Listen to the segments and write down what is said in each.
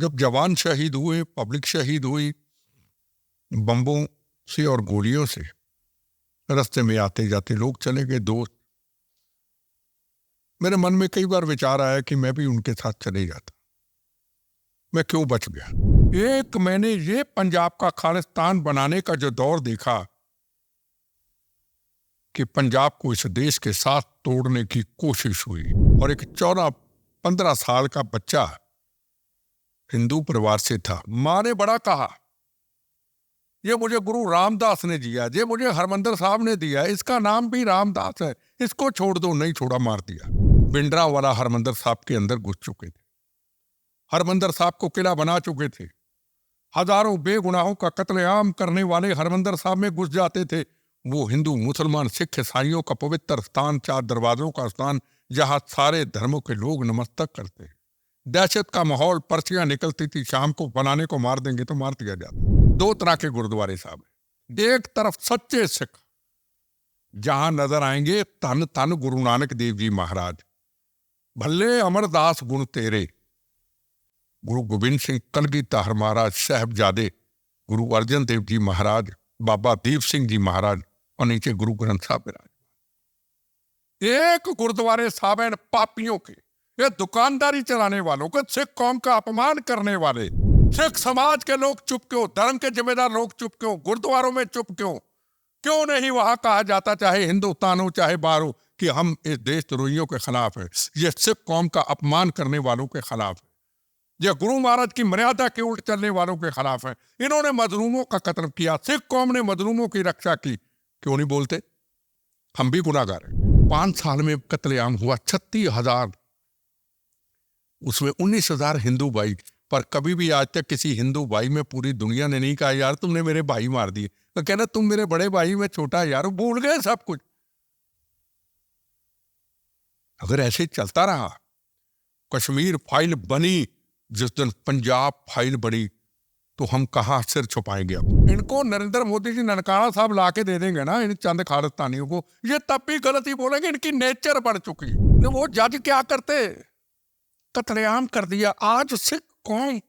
जब जवान शहीद हुए, पब्लिक शहीद हुई, बम्बों से और गोलियों से, रास्ते में आते जाते लोग चले गए, दोस्त। मेरे मन में कई बार विचार आया कि मैं भी उनके साथ चले जाता। मैं क्यों बच गया? एक मैंने ये पंजाब का खालिस्तान बनाने का जो दौर देखा कि पंजाब को इस देश के साथ तोड़ने की कोशिश हुई, और एक 14-15 साल का बच्चा हिंदू परिवार से था। माँ ने बड़ा कहा, ये मुझे गुरु रामदास ने दिया, ये मुझे हरमंदर साहब ने दिया, इसका नाम भी रामदास है, इसको छोड़ दो। नहीं छोड़ा, मार दिया। भिंडरांवाला हरमंदर साहब के अंदर घुस चुके थे, हरमंदर साहब को किला बना चुके थे। हजारों बेगुनाहों का कत्लेआम करने वाले हरमंदर साहब में घुस जाते थे। वो हिंदू, मुसलमान, सिख, ईसाइयों का पवित्र स्थान, 4 दरवाजों का स्थान, जहां सारे धर्मों के लोग नमस्कार करते हैं। दहशत का माहौल, पर्चियां निकलती थी, शाम को बनाने को मार देंगे तो मार दिया जाता। 2 तरह के गुरुद्वारे साहब हैं। एक तरफ सच्चे सिख, जहां नजर आएंगे तन तन गुरु नानक देव जी महाराज, भल्ले अमरदास गुण तेरे, गुरु गोबिंद सिंह कलगीधर महाराज, साहबजादे गुरु अर्जन देव जी महाराज, बाबा दीप सिंह जी महाराज, और नीचे गुरु ग्रंथ साहब विराज। एक गुरुद्वारे साहब हैं पापियों के, ये दुकानदारी चलाने वालों के, सिख कौम का अपमान करने वाले। सिख समाज के लोग चुप क्यों? धर्म के जिम्मेदार लोग चुप क्यों? गुरुद्वारों में चुप क्यों? क्यों नहीं वहां कहा जाता, चाहे हिंदुस्तान हो चाहे बाहर हो, कि हम इस देशद्रोहियों के खिलाफ है, ये सिख कौम का अपमान करने वालों के खिलाफ है, ये गुरु महाराज की मर्यादा के उल्ट चलने वालों के खिलाफ है। इन्होंने मजलूमों का कत्ल किया, सिख कौम ने मजलूमों की रक्षा की। क्यों नहीं बोलते? हम भी गुनाहगार हैं। 5 साल में कत्लेआम हुआ 36,000, उसमें 19,000 हिंदू भाई। पर कभी भी आज तक किसी हिंदू भाई में पूरी दुनिया ने नहीं कहा, यार तुमने मेरे भाई मार दिए। तो कहना तुम मेरे बड़े भाई में छोटा, यार भूल गए सब कुछ। अगर ऐसे चलता रहा, कश्मीर फाइल बनी, जिस दिन पंजाब फाइल बड़ी, तो हम कहां सिर छुपाएंगे? अब इनको नरेंद्र मोदी जी ननकाना साहब लाके दे देंगे ना, इन चंद खालिस्तानियों को, ये तब भी गलती बोलेंगे, इनकी नेचर बढ़ चुकी है। वो जज क्या करते? कत्लेआम कर दिया। आज सिख कौम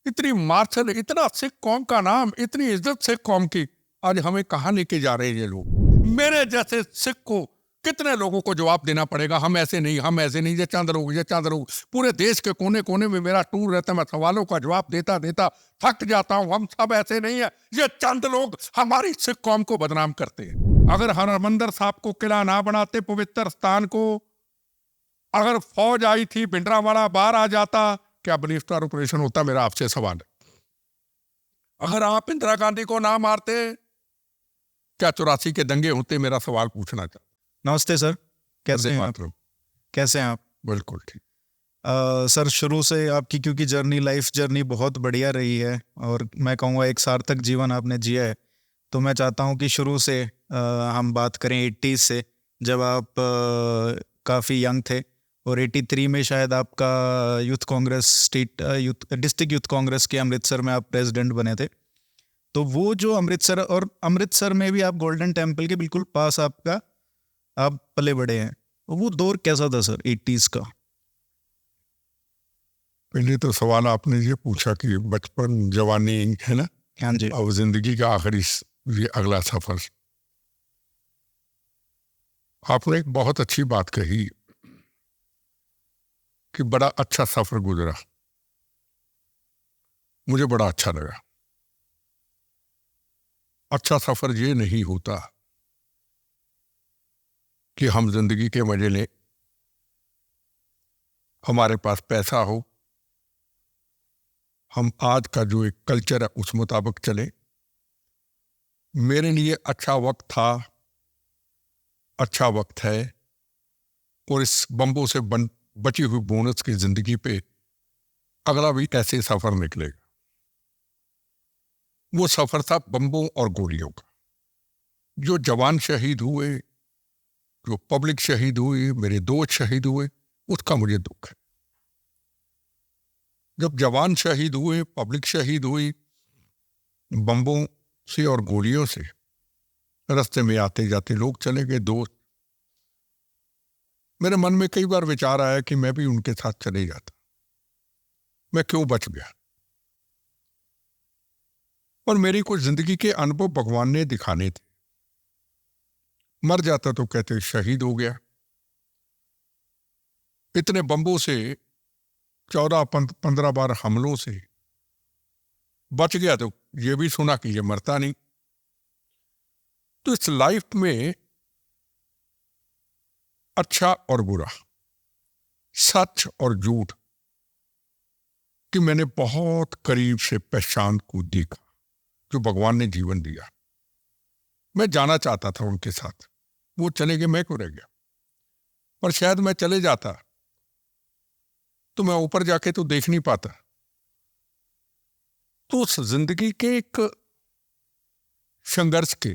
इतनी मार्शल, इतना सिख कौम का नाम, इतनी इज्जत सिख कौम की, आज हमें कहां लेके जा रहे हैं ये लोग? मेरे जैसे सिख को कितने लोगों को जवाब देना पड़ेगा, हम ऐसे नहीं, हम ऐसे नहीं, ये चंद लोग, ये चंद लोग। पूरे देश के कोने कोने में मेरा टूर रहता है, मैं सवालों का जवाब देता देता थक जाता हूं। हम सब ऐसे नहीं है, ये चंद लोग हमारी सिख कौम को बदनाम करते हैं। अगर हरमंदर साहब को किला ना बनाते, पवित्र स्थान को, अगर फौज आई थी, भिंडरांवाला बाहर आ जाता, क्या ब्लू स्टार ऑपरेशन होता? मेरा आपसे सवाल है। अगर आप इंदिरा गांधी को ना मारते, क्या 84 के दंगे होते? मेरा सवाल पूछना चाहता। नमस्ते सर, कैसे हैं आप? कैसे हैं आप? बिल्कुल ठीक। सर, शुरू से आपकी क्योंकि जर्नी, लाइफ जर्नी बहुत बढ़िया रही है, और मैं कहूँगा एक सार्थक जीवन आपने जिया है। तो मैं चाहता हूँ कि शुरू से हम बात करें 80s से, जब आप काफ़ी यंग थे, और 83 में शायद आपका youth Congress, state youth, district youth Congress के अमृतसर में आप प्रेसिडेंट बने थे। तो वो जो अमृतसर, और अमृतसर में भी आप गोल्डन टेम्पल के बिल्कुल पास आप पले बड़े हैं, वो दौर कैसा था सर 80s का? पहले तो सवाल आपने ये पूछा कि बचपन, जवानी है ना, हाँ जी, और जिंदगी का आखिरी ये अगला सफर। आपने एक बहुत अच्छी बात कही कि बड़ा अच्छा सफर गुजरा। मुझे बड़ा अच्छा लगा। अच्छा सफर ये नहीं होता कि हम जिंदगी के मजे लें, हमारे पास पैसा हो, हम आज का जो एक कल्चर है उस मुताबिक चले। मेरे लिए अच्छा वक्त था, अच्छा वक्त है, और इस बम्बों से बची हुई बोनस की जिंदगी पे अगला भी ऐसे सफर निकलेगा। वो सफर था बम्बों और गोलियों का। जो जवान शहीद हुए, जो पब्लिक शहीद हुई, मेरे दोस्त शहीद हुए, उसका मुझे दुख है। जब जवान शहीद हुए, पब्लिक शहीद हुई, बम्बों से और गोलियों से, रास्ते में आते जाते लोग चले गए, दोस्त। मेरे मन में कई बार विचार आया कि मैं भी उनके साथ चले जाता। मैं क्यों बच गया। और मेरी कुछ जिंदगी के अनुभव भगवान ने दिखाने थे। मर जाता तो कहते शहीद हो गया। इतने बम्बों से 14-15 बार हमलों से बच गया तो ये भी सुना कि ये मरता नहीं। तो इस लाइफ में अच्छा और बुरा, सच और झूठ कि मैंने बहुत करीब से पहचान को देखा, जो भगवान ने जीवन दिया। मैं जाना चाहता था उनके साथ, वो चले गए, मैं क्यों रह गया। पर शायद मैं चले जाता तो मैं ऊपर जाके तो देख नहीं पाता। तो उस जिंदगी के एक संघर्ष के,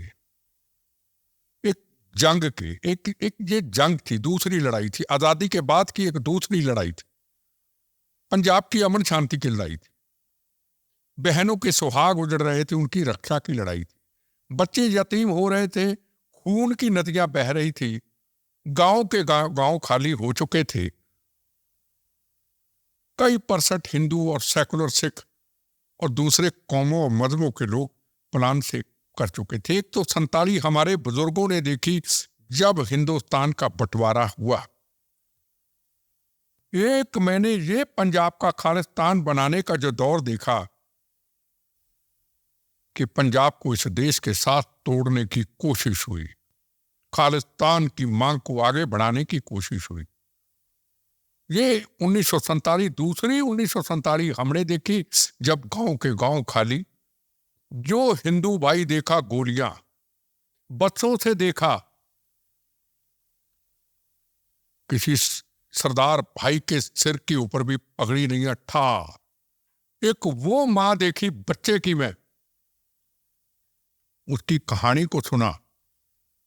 एक जंग के, एक ये जंग थी, दूसरी लड़ाई थी, आजादी के बाद की एक दूसरी लड़ाई थी, पंजाब की अमन शांति की लड़ाई थी, बहनों के सुहाग उजड़ रहे थे, उनकी रक्षा की लड़ाई थी, बच्चे यतीम हो रहे थे, खून की नदियां बह रही थी, गांव के गांव खाली हो चुके थे, कई % हिंदू और सेकुलर सिख और दूसरे कौमों और मजहबों के लोग प्लान से कर चुके थे। एक तो 47 हमारे बुजुर्गों ने देखी जब हिंदुस्तान का बंटवारा हुआ। एक मैंने ये पंजाब का खालिस्तान बनाने का जो दौर देखा कि पंजाब को इस देश के साथ तोड़ने की कोशिश हुई, खालिस्तान की मांग को आगे बढ़ाने की कोशिश हुई। ये 1947 दूसरी 1947 हमने देखी जब गांव के गांव खाली, जो हिंदू भाई देखा गोलियां, बच्चों से देखा किसी सरदार भाई के सिर के ऊपर भी पगड़ी नहीं है, ठा एक वो मां देखी बच्चे की, मैं उसकी कहानी को सुना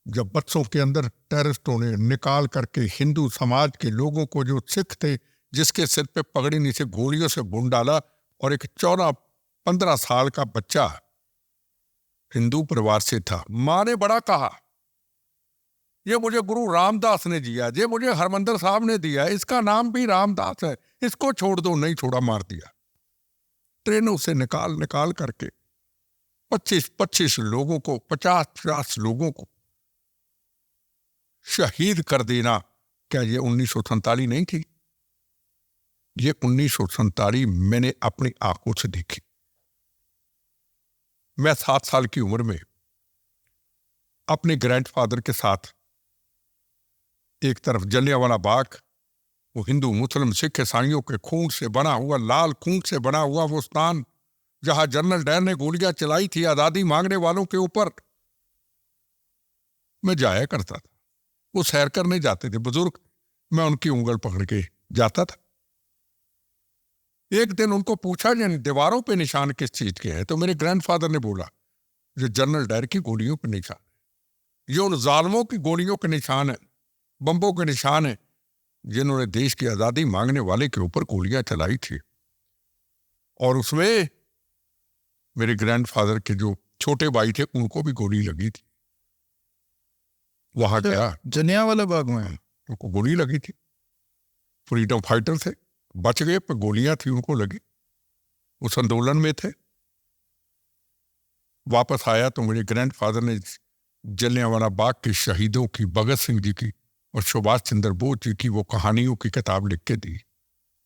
जब बच्चों के अंदर टेररिस्टों ने निकाल करके हिंदू समाज के लोगों को, जो सिख थे जिसके सिर पे पगड़ी नीचे गोलियों से भून डाला, और एक 14-15 साल का बच्चा हिंदू परिवार से था। मां ने बड़ा कहा, ये मुझे गुरु रामदास ने दिया, ये मुझे हरमंदर साहब ने दिया, इसका नाम भी रामदास है, इसको छोड़ दो। नहीं छोड़ा, मार दिया। ट्रेनों से निकाल निकाल करके 25-25 लोगों को, 50-50 लोगों को शहीद कर देना। क्या ये 1947 नहीं थी? ये 1947 मैंने अपनी आंखों से देखी। मैं 7 साल की उम्र में अपने ग्रैंडफादर के साथ एक तरफ जलियांवाला बाग, वो हिंदू मुस्लिम सिख ईसाइयों के खून से बना हुआ, लाल खून से बना हुआ वो स्थान जहां जनरल डायर ने गोलियां चलाई थी आजादी मांगने वालों के ऊपर, मैं जाया करता था। वो सैर करने जाते थे बुजुर्ग, मैं उनकी उंगल पकड़ के जाता था। एक दिन उनको पूछा, जिन दीवारों पे निशान किस चीज के हैं? तो मेरे ग्रैंडफादर ने बोला, जो जनरल डायर की गोलियों के निशान है, ये उन जालिमों की गोलियों के निशान है, बम्बों के निशान है, जिन्होंने देश की आजादी मांगने वाले के ऊपर गोलियां चलाई थी। और उसमें मेरे ग्रैंडफादर के जो छोटे भाई थे उनको भी गोली लगी थी। वहां गया, जलियांवाला बाग में उनको गोली लगी थी। फ्रीडम फाइटर थे, बच गए, पर गोलियां थी उनको लगी। उस आंदोलन में थे। वापस आया तो मेरे ग्रैंडफादर ने जलियांवाला बाग के शहीदों की, भगत सिंह जी की और सुभाष चंद्र बोस जी की वो कहानियों की किताब लिख के दी।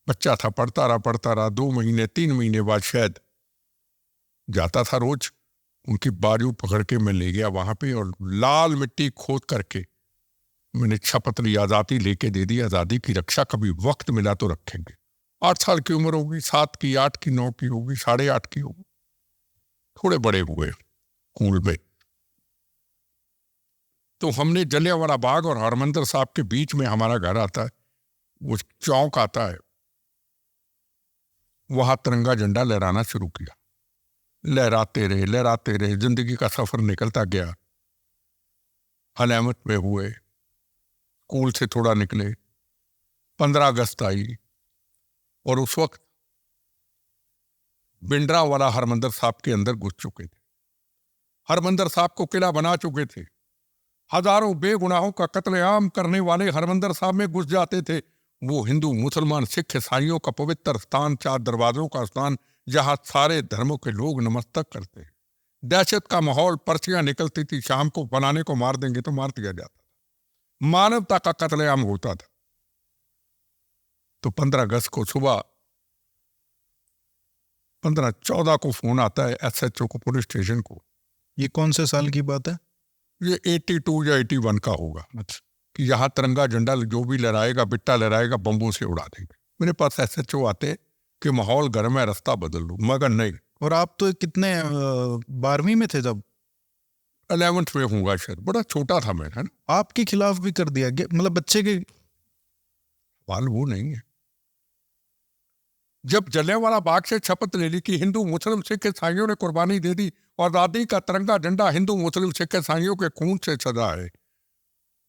बच्चा था, पढ़ता रहा। 2 महीने 3 महीने बाद शायद जाता था रोज, उनकी बाजू पकड़ के मैं ले गया वहां पे, और लाल मिट्टी खोद करके मैंने शपथ ली, आजादी लेके दे दी, आजादी की रक्षा कभी वक्त मिला तो रखेंगे। 8 साल की उम्र होगी, 7 की, 8 की, 9 की होगी, 8.5 की होगी, थोड़े बड़े हुए स्कूल में। तो हमने जलियांवाला बाग और हरमंदिर साहब के बीच में हमारा घर आता है, वो चौक आता है, वहां तिरंगा झंडा लहराना शुरू किया। लहराते रहे, जिंदगी का सफर निकलता गया। हलामत में हुए, स्कूल से थोड़ा निकले, 15 अगस्त आई, और उस वक्त भिंडरांवाला हरमंदिर साहब के अंदर घुस चुके थे। हरमंदिर साहब को किला बना चुके थे। हजारों बेगुनाहों का कत्लेआम करने वाले हरमंदिर साहब में घुस जाते थे। वो हिंदू मुसलमान सिख ईसाइयों का पवित्र स्थान, 4 दरवाजों का स्थान, जहां सारे धर्मों के लोग नमस्कार करते हैं। दहशत का माहौल, पर्चियां निकलती थी, शाम को बनाने को मार देंगे तो मार दिया जाता था, मानवता का कत्लेआम होता था। तो 15 अगस्त को सुबह 15-14 को फोन आता है SHO को, पुलिस स्टेशन को। ये कौन से साल की बात है? ये 82 या 81 का होगा। अच्छा। कि यहाँ तिरंगा झंडा जो भी लहराएगा, बिट्टा लहराएगा, बम्बों से उड़ा देंगे। मेरे पास SHO आते कि माहौल गर्म है, रास्ता बदल लो, मगर नहीं। और आप तो कितने 12वीं में थे जब? 11th में होगा शायद, बड़ा छोटा था मैं, है ना। आपके खिलाफ भी कर दिया गया, मतलब बच्चे के? सवाल वो नहीं है। जब जलियांवाला बाग से शपथ ले ली कि हिंदू मुस्लिम सिख ईसाइयों ने कुर्बानी दे दी और आज़ादी का तिरंगा झंडा हिंदू मुस्लिम सिख ईसाइयों के खून से सजा है।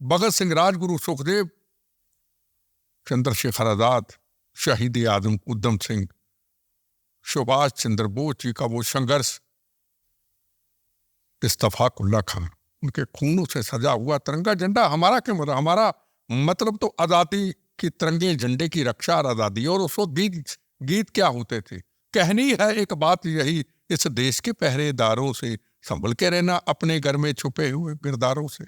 भगत सिंह, राजगुरु सुखदेव, चंद्रशेखर आजाद, शहीद आजम उधम सिंह, सुभाष चंद्र बोस जी का वो संघर्ष, इस्तफाक उल्ला खान, उनके खूनों से सजा हुआ तिरंगा झंडा हमारा क्यों? हमारा मतलब तो आजादी की, तिरंगे झंडे की रक्षा और आजादी। और उस वक्त गीत क्या होते थे? कहनी है एक बात यही, इस देश के पहरेदारों से संभल के रहना, अपने घर में छुपे हुए किरदारों से।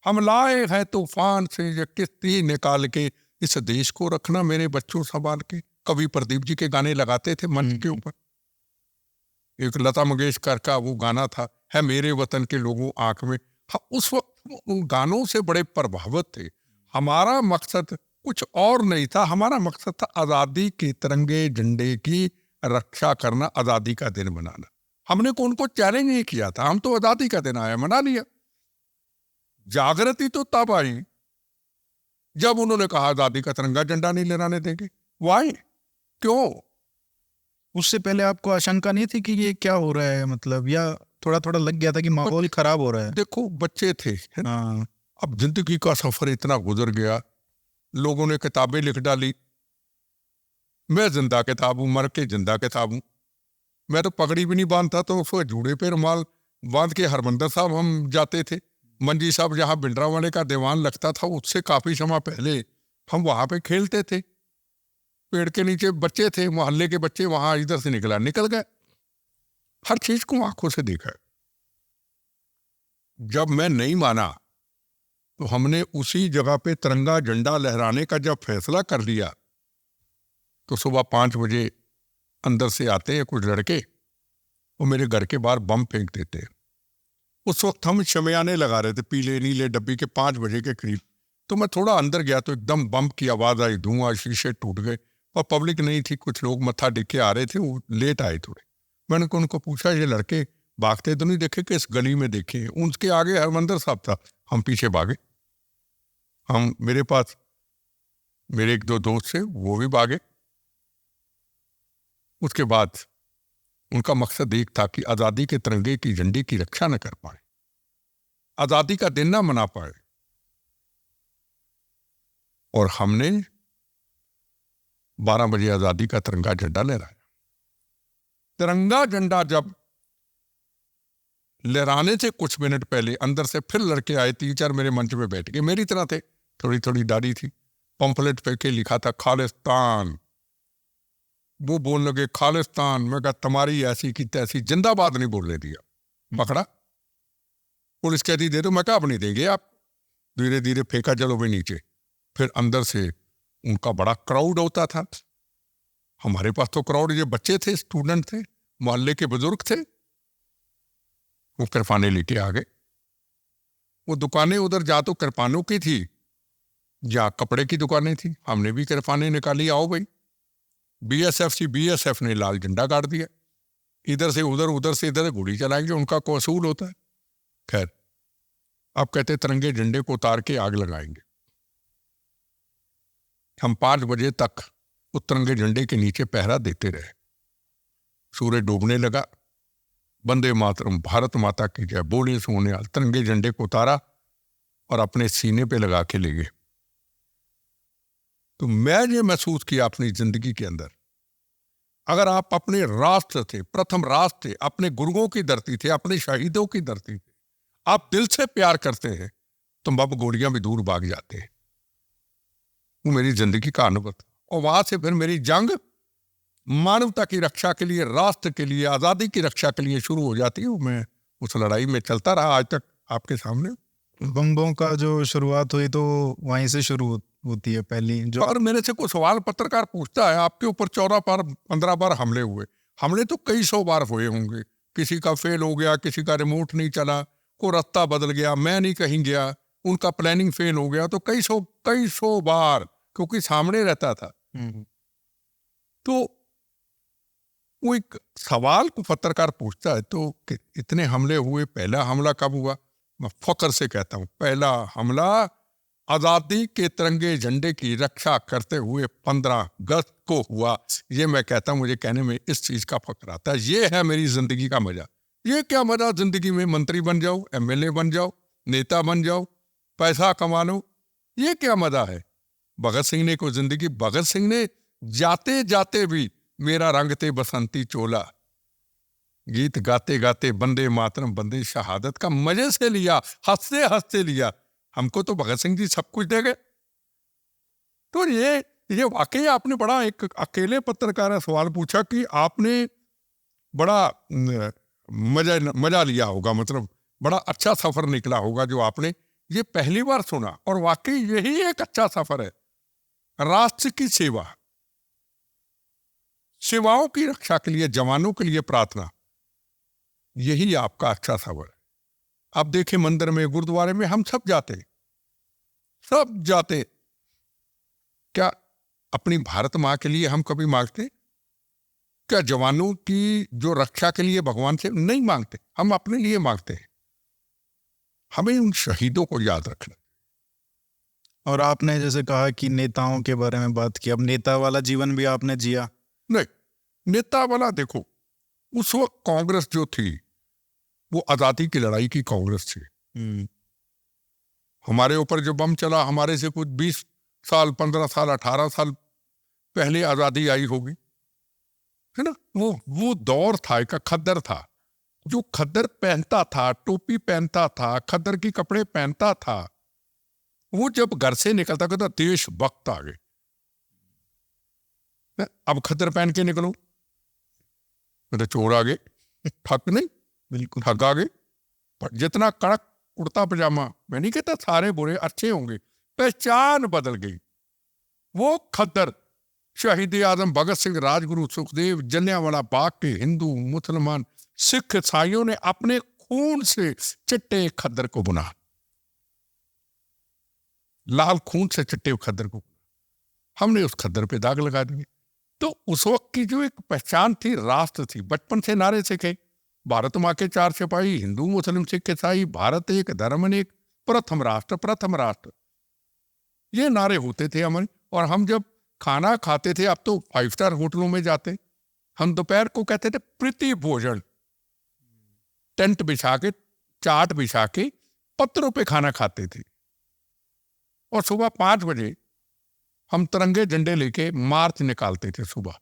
हम लाए हैं तूफान से ये किश्ती निकाल के, इस देश को रखना मेरे बच्चों संभाल के। कवि प्रदीप जी के गाने लगाते थे मंच के ऊपर। एक लता मंगेशकर का वो गाना था, है मेरे वतन के लोगों आंख में। हाँ, उस वक्त उन गानों से बड़े प्रभावित थे। हमारा मकसद कुछ और नहीं था, हमारा मकसद था आजादी के तिरंगे झंडे की रक्षा करना, आजादी का दिन मनाना। हमने को उनको चैलेंज नहीं किया था, हम तो आजादी का दिन आया, मना लिया। जागृति तो तब आई जब उन्होंने कहा आजादी का तिरंगा झंडा नहीं लहराने देंगे। वाई? क्यों? उससे पहले आपको आशंका नहीं थी कि ये क्या हो रहा है, मतलब, या थोड़ा थोड़ा लग गया था कि माहौल खराब हो रहा है? देखो, बच्चे थे, है ना? हाँ। अब जिंदगी का सफर इतना गुजर गया, लोगों ने किताबें लिख डाली, मैं जिंदा किताब हूं, मर के जिंदा किताब हूं। मैं तो पगड़ी भी नहीं बांधता, तो उसको जूड़े पे रुमाल बांध के हरमंदर साहब हम जाते थे। मंजी साहब जहाँ भिंडरावाले का दीवान लगता था, उससे काफी समय पहले हम वहां पे खेलते थे। पेड़ के नीचे बच्चे थे, मोहल्ले के बच्चे, वहां इधर से निकल गए। हर चीज को आंखों से देखा। जब मैं नहीं माना तो हमने उसी जगह पे तिरंगा झंडा लहराने का जब फैसला कर लिया, तो सुबह 5 बजे अंदर से आते हैं कुछ लड़के, वो मेरे घर के बाहर बम फेंक देते हैं। उस वक्त हम शमयाने लगा रहे थे, पीले नीले डब्बी के, 5 बजे के करीब। तो मैं थोड़ा अंदर गया तो एकदम बम की आवाज आई, धुआं, शीशे टूट गए, और पब्लिक नहीं थी, कुछ लोग मत्था टेक के आ रहे थे, वो लेट आए थोड़े। मैंने उनको पूछा, ये लड़के भागते तो नहीं देखे कि इस गली में देखे? उनके आगे हरमंदर साहब था, हम पीछे भागे। हम, मेरे पास मेरे 1-2 दोस्त थे, वो भी भागे। उसके बाद उनका मकसद एक था कि आजादी के तिरंगे की झंडे की रक्षा न कर पाए, आजादी का दिन ना मना पाए। और हमने 12 बजे आजादी का तिरंगा झंडा लहराया। तिरंगा झंडा जब लहराने से कुछ मिनट पहले अंदर से फिर लड़के आए, 3-4 मेरे मंच पे बैठ के, मेरी तरह थे, थोड़ी थोड़ी दाढ़ी थी, पंपलेट पे के लिखा था खालिस्तान। वो बोल लगे खालिस्तान। मैं कहा तुम्हारी ऐसी की तैसी, जिंदाबाद नहीं बोलने दिया, पकड़ा। पुलिस कहती दे दो, मैं कहा अब नहीं देंगे आप। धीरे धीरे फेंका जलो भी नीचे। फिर अंदर से उनका बड़ा क्राउड होता था। हमारे पास तो क्राउड, ये बच्चे थे, स्टूडेंट थे, मोहल्ले के बुजुर्ग थे। वो किरपाने लेके आ गए। वो दुकानें उधर जा तो किरपानों की थी, जा कपड़े की दुकानें थी। हमने भी किरपाने निकाली, आओ भाई। बीएसएफ ने लाल झंडा गाड़ दिया। इधर से उधर, उधर से इधर गोली चलाएंगे, उनका को असूल होता है। खैर, अब कहते तिरंगे झंडे को उतार के आग लगाएंगे। हम 5 बजे तक उस तिरंगे झंडे के नीचे पहरा देते रहे। सूरज डूबने लगा। वंदे मातरम, भारत माता की जय बोले सोने, तिरंगे झंडे को उतारा और अपने सीने पे लगा के ले गए। तो मैं ये महसूस किया अपनी जिंदगी के अंदर, अगर आप अपने राष्ट्र थे, प्रथम राष्ट्र थे, अपने गुरुओं की धरती थे, अपने शहीदों की धरती थे, आप दिल से प्यार करते हैं, तो अब गोलियां भी दूर भाग जाते हैं। वो मेरी जिंदगी का अनुभव था। और वहां से फिर मेरी जंग मानवता की रक्षा के लिए, राष्ट्र के लिए, आजादी की रक्षा के लिए शुरू हो जाती है। मैं उस लड़ाई में चलता रहा आज तक आपके सामने। बंगों का जो शुरुआत हुई तो वहीं से शुरू होती है पहली जो। और मेरे से कोई सवाल पत्रकार पूछता है, आपके ऊपर 14-15 बार हमले हुए। हमले तो कई 100 बार हुए होंगे। किसी का फेल हो गया, किसी का रिमोट नहीं चला, कोई रास्ता बदल गया, मैं नहीं कहीं गया, उनका प्लानिंग फेल हो गया, तो कई सौ बार, क्योंकि सामने रहता था। तो वो एक सवाल को पत्रकार पूछता है तो कि इतने हमले हुए, पहला हमला कब हुआ? मैं फख्र से कहता हूं, पहला हमला आजादी के तिरंगे झंडे की रक्षा करते हुए 15 अगस्त को हुआ। ये मैं कहता हूं, मुझे कहने में इस चीज का फख्र आता है। ये है मेरी जिंदगी का मजा। ये क्या मजा जिंदगी में, मंत्री बन जाओ, एमएलए बन जाओ, नेता बन जाओ, पैसा कमा लो, ये क्या मजा है? भगत सिंह ने को जिंदगी, भगत सिंह ने जाते जाते भी मेरा रंगते बसंती चोला गीत गाते गाते वंदे मातरम वंदे शहादत का मजे से लिया, हंसते हंसते लिया। हमको तो भगत सिंह जी सब कुछ दे गए। तो ये वाकई आपने बड़ा, एक अकेले पत्रकार ने सवाल पूछा कि आपने बड़ा मजा लिया होगा, मतलब बड़ा अच्छा सफर निकला होगा जो आपने ये पहली बार सुना। और वाकई यही एक अच्छा सफर है, राष्ट्र की सेवा, सेवाओं की रक्षा के लिए, जवानों के लिए प्रार्थना, यही आपका अच्छा सफर है। अब देखें, मंदिर में, गुरुद्वारे में हम सब जाते क्या अपनी भारत मां के लिए हम कभी मांगते? क्या जवानों की जो रक्षा के लिए भगवान से नहीं मांगते? हम अपने लिए मांगते हैं। हमें उन शहीदों को याद रखना। और आपने जैसे कहा कि नेताओं के बारे में बात की, अब नेता वाला जीवन भी आपने जिया? नहीं, नेता वाला देखो, उस वक्त कांग्रेस जो थी वो आजादी की लड़ाई की कांग्रेस थी। हमारे ऊपर जो बम चला, हमारे से कुछ 20 साल, 15 साल, 18 साल पहले आजादी आई होगी, है ना? वो दौर था, एक खद्दर था। जो खद्दर पहनता था, टोपी पहनता था, खद्दर की कपड़े पहनता था, वो जब घर से निकलता कहता देशभक्त आ गए। अब खद्दर पहन के निकलो तो चोर आ गए, ठग नहीं, बिल्कुल ठग आ गए। पर जितना कड़क कुर्ता पजामा, मैं नहीं कहता सारे बुरे अच्छे होंगे, पहचान बदल गई। वो खद्दर शहीद आजम भगत सिंह, राजगुरु सुखदेव, जलियांवाला बाग के हिंदू, मुसलमान, सिख, ईसाइयों ने अपने खून से चिट्टे खद्दर को बुना, लाल खून से चिट्टे खद्दर को। हमने उस खद्दर पे दाग लगा दिए। तो उस वक्त की जो एक पहचान थी, राष्ट्र थी। बचपन से नारे सीखे, भारत माँ के 4 सिपाही, हिंदू मुस्लिम सिख ईसाई, भारत एक, धर्म अनेक, प्रथम राष्ट्र, प्रथम राष्ट्र, ये नारे होते थे हमारे। और हम जब खाना खाते थे, अब तो 5 स्टार होटलों में जाते, हम दोपहर को कहते थे प्रीति भोजन। टेंट बिछा के, चाट बिछा के, पत्रों पे खाना खाते थे। और सुबह 5 बजे हम तिरंगे झंडे लेके मार्च निकालते थे सुबह।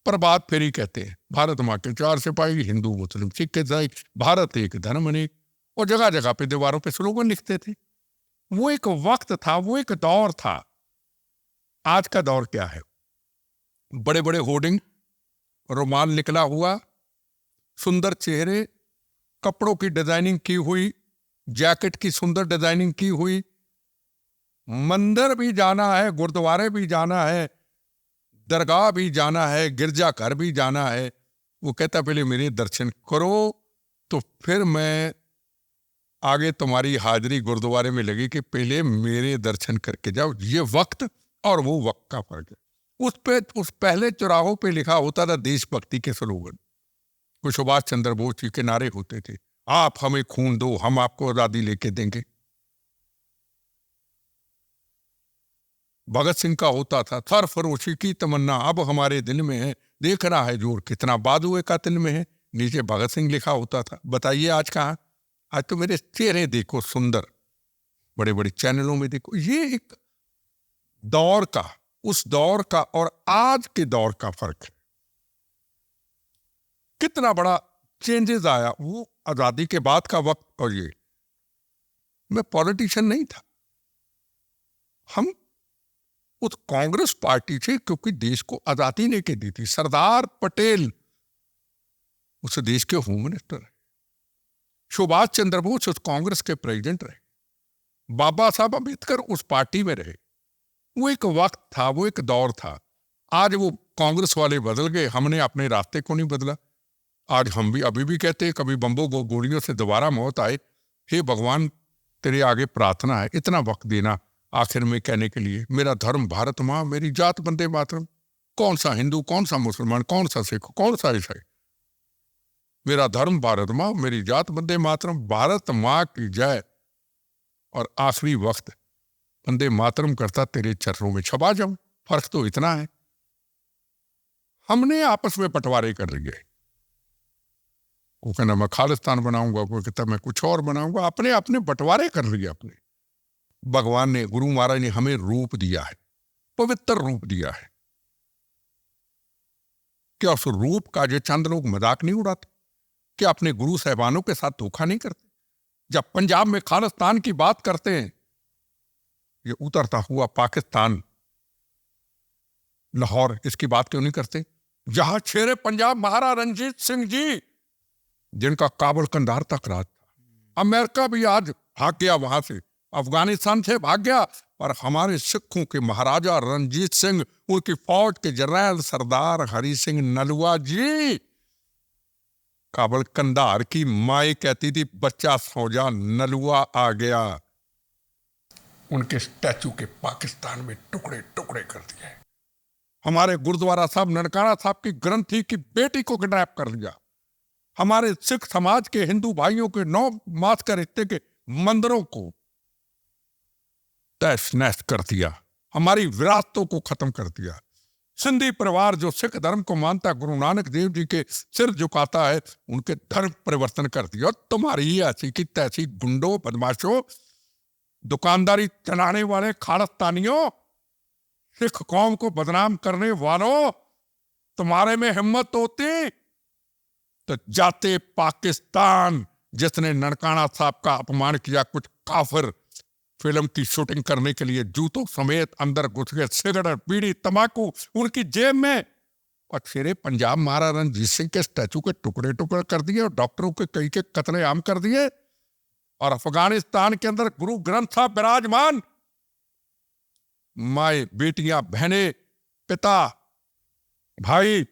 प्रभात फेरी कहते हैं, भारत माँ के 4 सिपाही, हिंदू मुस्लिम सिख ईसाई, भारत एक, धर्म अनेक। और जगह जगह पे दीवारों पे स्लोगन लिखते थे। वो एक वक्त था, वो एक दौर था। आज का दौर क्या है? बड़े बड़े होर्डिंग, रुमाल निकला हुआ, सुंदर चेहरे, कपड़ों की डिजाइनिंग की हुई, जैकेट की सुंदर डिजाइनिंग की हुई। मंदिर भी जाना है, गुरुद्वारे भी जाना है, दरगाह भी जाना है, गिरजाघर भी जाना है। वो कहता पहले मेरे दर्शन करो, तो फिर मैं आगे तुम्हारी हाजिरी गुरुद्वारे में लगी कि पहले मेरे दर्शन करके जाओ। ये वक्त और वो वक्त का फर्क है। उस पहले चौराहों पे लिखा होता था देशभक्ति के स्लोगन। कुछ सुभाष चंद्र बोस जी के नारे होते थे, आप हमें खून दो, हम आपको आजादी लेके देंगे। भगत सिंह का होता था, सरफरोशी की तमन्ना अब हमारे दिल में है, देखना है जोर कितना बाजुए का तिल में है। नीचे भगत सिंह लिखा होता था। बताइए आज कहाँ? आज तो मेरे चेहरे देखो सुंदर, बड़े बड़े चैनलों में देखो। ये एक दौर का, उस दौर का और आज के दौर का फर्क है। कितना बड़ा चेंजेस आया वो आजादी के बाद का वक्त और ये। मैं पॉलिटिशियन नहीं था, हम उस कांग्रेस पार्टी से, क्योंकि देश को आजादी नहीं के दी थी। सरदार पटेल उस देश के होम मिनिस्टर है, सुभाष चंद्र बोस उस कांग्रेस के प्रेसिडेंट रहे, बाबा साहब अम्बेडकर उस पार्टी में रहे। वो एक वक्त था, वो एक दौर था। आज वो कांग्रेस वाले बदल गए, हमने अपने रास्ते को नहीं बदला। आज हम भी अभी भी कहते हैं कभी बम्बों गोलियों से दोबारा मौत आए, हे भगवान तेरे आगे प्रार्थना है इतना वक्त देना आखिर में कहने के लिए, मेरा धर्म भारत माँ, मेरी जात वंदे मातरम। कौन सा हिंदू, कौन सा मुसलमान, कौन सा सिख, कौन सा ईसाई, मेरा धर्म भारत माँ, मेरी जात वंदे मातरम, भारत माँ की जय। और आखिरी वक्त वंदे मातरम करता तेरे चरणों में छपा जाऊं। फर्क तो इतना है, हमने आपस में बंटवारे कर लिए। वो कहना मैं खालिस्तान बनाऊंगा, कोई कहता मैं कुछ और बनाऊंगा, अपने अपने बंटवारे कर लिए अपने। भगवान ने, गुरु महाराज ने हमें रूप दिया है, पवित्र रूप दिया है। क्या उस रूप का जो चंद लोग मजाक नहीं उड़ाते? क्या अपने गुरु साहबानों के साथ धोखा नहीं करते? जब पंजाब में खालिस्तान की बात करते हैं, ये उतरता हुआ पाकिस्तान, लाहौर, इसकी बात क्यों नहीं करते? जहां शेरे पंजाब महाराजा रणजीत सिंह जी, जिनका काबुल कंधार तक राज था। अमेरिका भी आज भाग गया वहां से, अफगानिस्तान से भाग गया, और हमारे सिखों के महाराजा रणजीत सिंह, उनकी फौज के जनरल सरदार हरि सिंह नलवा जी, काबुल कंधार की माई कहती थी बच्चा सो जा, नलुआ आ गया। उनके स्टैचू के पाकिस्तान में टुकड़े टुकड़े कर दिए। हमारे गुरुद्वारा साहब ननकाना साहब की ग्रंथी की बेटी को किडनैप कर लिया। हमारे सिख समाज के हिंदू भाइयों के 9 मास का रिश्ते के मंदिरों को तहस नहस कर दिया। हमारी विरासतों को खत्म कर दिया। सिंधी परिवार जो सिख धर्म को मानता, गुरु नानक देव जी के सिर झुकाता है, उनके धर्म परिवर्तन कर दिया। तुम्हारी ऐसी की तैसी गुंडों, बदमाशों, दुकानदारी चलाने वाले खालिस्तानियों, सिख कौम को बदनाम करने वालों, तुम्हारे में हिम्मत होती तो जाते पाकिस्तान। जिसने ननकाना साहब का अपमान किया, कुछ काफिर फिल्म की शूटिंग करने के लिए जूतों समेत अंदर घुस गए, सिगरेट, बीड़ी, तंबाकू उनकी जेब में, और शेरे पंजाब महाराजा रणजीत सिंह के स्टैचू के टुकड़े टुकड़े कर दिए, और डॉक्टरों के कई के कत्लेआम कर दिए। और अफगानिस्तान के अंदर गुरु ग्रंथ साहब विराजमान, माए, बेटियां, बहनें, पिता, भाई,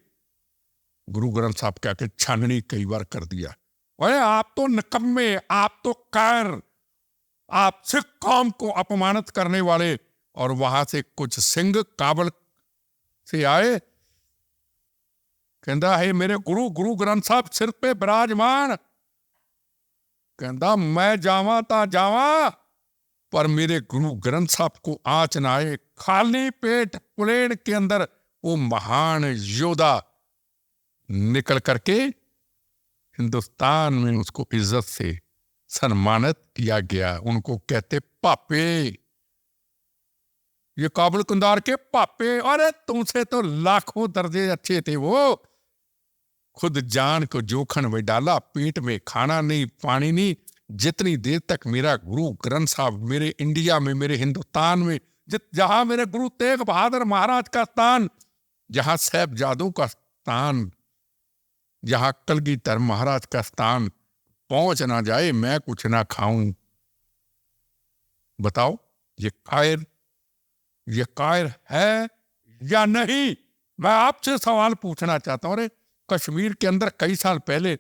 गुरु ग्रंथ साहब क्या के छाननी कई बार कर दिया। अरे आप तो निकम्मे, आप तो कायर, आप सिख कौम को अपमानित करने वाले। और वहां से कुछ सिंह काबुल से आए, कहता है मेरे गुरु ग्रंथ साहब सिर पे विराजमान, कहता मैं जावा ता जावा, पर मेरे गुरु ग्रंथ साहब को आंच ना आए। खाली पेट प्लेन के अंदर वो महान योद्धा निकल करके हिंदुस्तान में उसको इज्जत से सम्मानित किया गया। उनको कहते पापे, ये काबुल कंधार के पापे। अरे तुमसे तो लाखों दर्जे अच्छे थे वो। खुद जान को जोखिम में डाला, पेट में खाना नहीं, पानी नहीं। जितनी देर तक मेरा गुरु ग्रंथ साहब मेरे इंडिया में, मेरे हिंदुस्तान में, जहां मेरे गुरु तेग बहादुर महाराज का स्थान, जहां साहिबजादों का स्थान, जहां कलगीधर महाराज का स्थान पहुंच ना जाए, मैं कुछ ना खाऊं। बताओ ये कायर है या नहीं? मैं आपसे सवाल पूछना चाहता हूं। अरे कश्मीर के अंदर कई साल पहले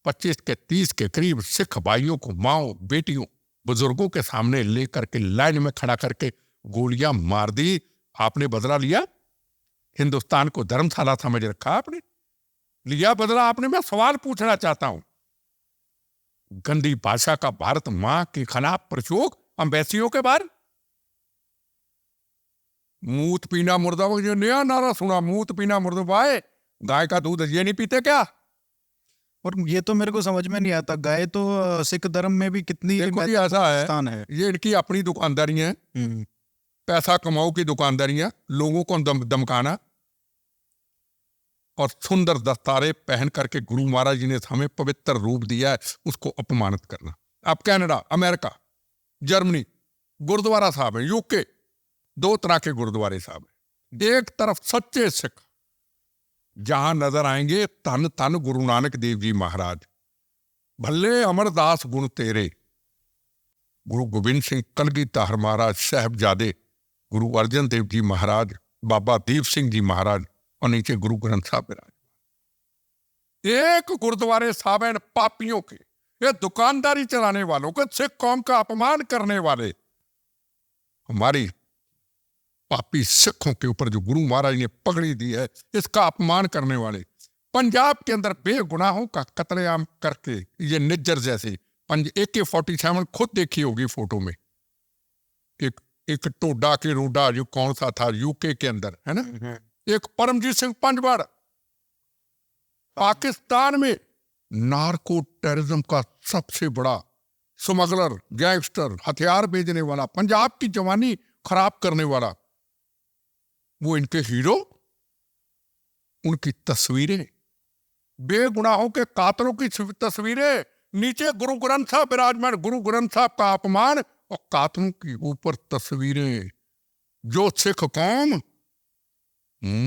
25 के 30 के करीब सिख भाइयों को माओ, बेटियों, बुजुर्गों के सामने लेकर के लाइन में खड़ा करके गोलियां मार दी। आपने बदला लिया? हिंदुस्तान को धर्मशाला समझ रखा आपने? लिया बदला आपने? मैं सवाल पूछना चाहता हूं। गंदी भाषा का भारत मां के खिलाफ प्रयोग अम्बेसियों के बाहर, मूत पीना मुर्दाबाद, जो नया नारा सुना, मूत पीना मुर्दाबाद, गाय का दूध ये नहीं पीते क्या? और ये तो मेरे को समझ में नहीं आता, गाय तो सिख धर्म में भी कितनी ऐसा है, स्थान है। ये इनकी अपनी दुकानदारी है, पैसा कमाओ की दुकानदारी है, लोगों को धमकाना और सुंदर दस्तारे पहन करके गुरु महाराज जी ने हमें पवित्र रूप दिया है, उसको अपमानित करना। अब कनाडा, अमेरिका, जर्मनी, गुरुद्वारा साहब है, यूके, दो तरह के गुरुद्वारे साहब हैं। एक तरफ सच्चे सिख, जहां नजर आएंगे तन तन गुरु नानक देव जी महाराज, भले अमरदास गुण तेरे, गुरु गोबिंद सिंह कलगीधर महाराज, साहबजादे गुरु अर्जन देव जी महाराज, बाबा दीप सिंह जी महाराज, और नीचे गुरु ग्रंथ साहब विराज। एक गुरुद्वारे साहब हैं पापियों के, ये दुकानदारी चलाने वालों के, सिख कौम का अपमान करने वाले, हमारी पापी सिखों के ऊपर जो गुरु महाराज ने पगड़ी दी है, इसका अपमान करने वाले, पंजाब के अंदर बेगुनाहों का कत्लेआम करके, ये निज्जर जैसे AK-47 खुद देखी होगी फोटो में, एक टोडा के रोडा जो कौन सा था यूके के अंदर है ना, एक परमजीत सिंह पंजवाड़, पाकिस्तान में नार्को टेररिज्म का सबसे बड़ा स्मगलर, गैंगस्टर, हथियार भेजने वाला, पंजाब की जवानी खराब करने वाला, वो इनके हीरो, उनकी तस्वीरें, बेगुनाहों के कातलों की तस्वीरें, नीचे गुरु ग्रंथ साहब विराजमान, गुरु ग्रंथ साहब का अपमान, और कातलों की ऊपर तस्वीरें, जो सिख कौम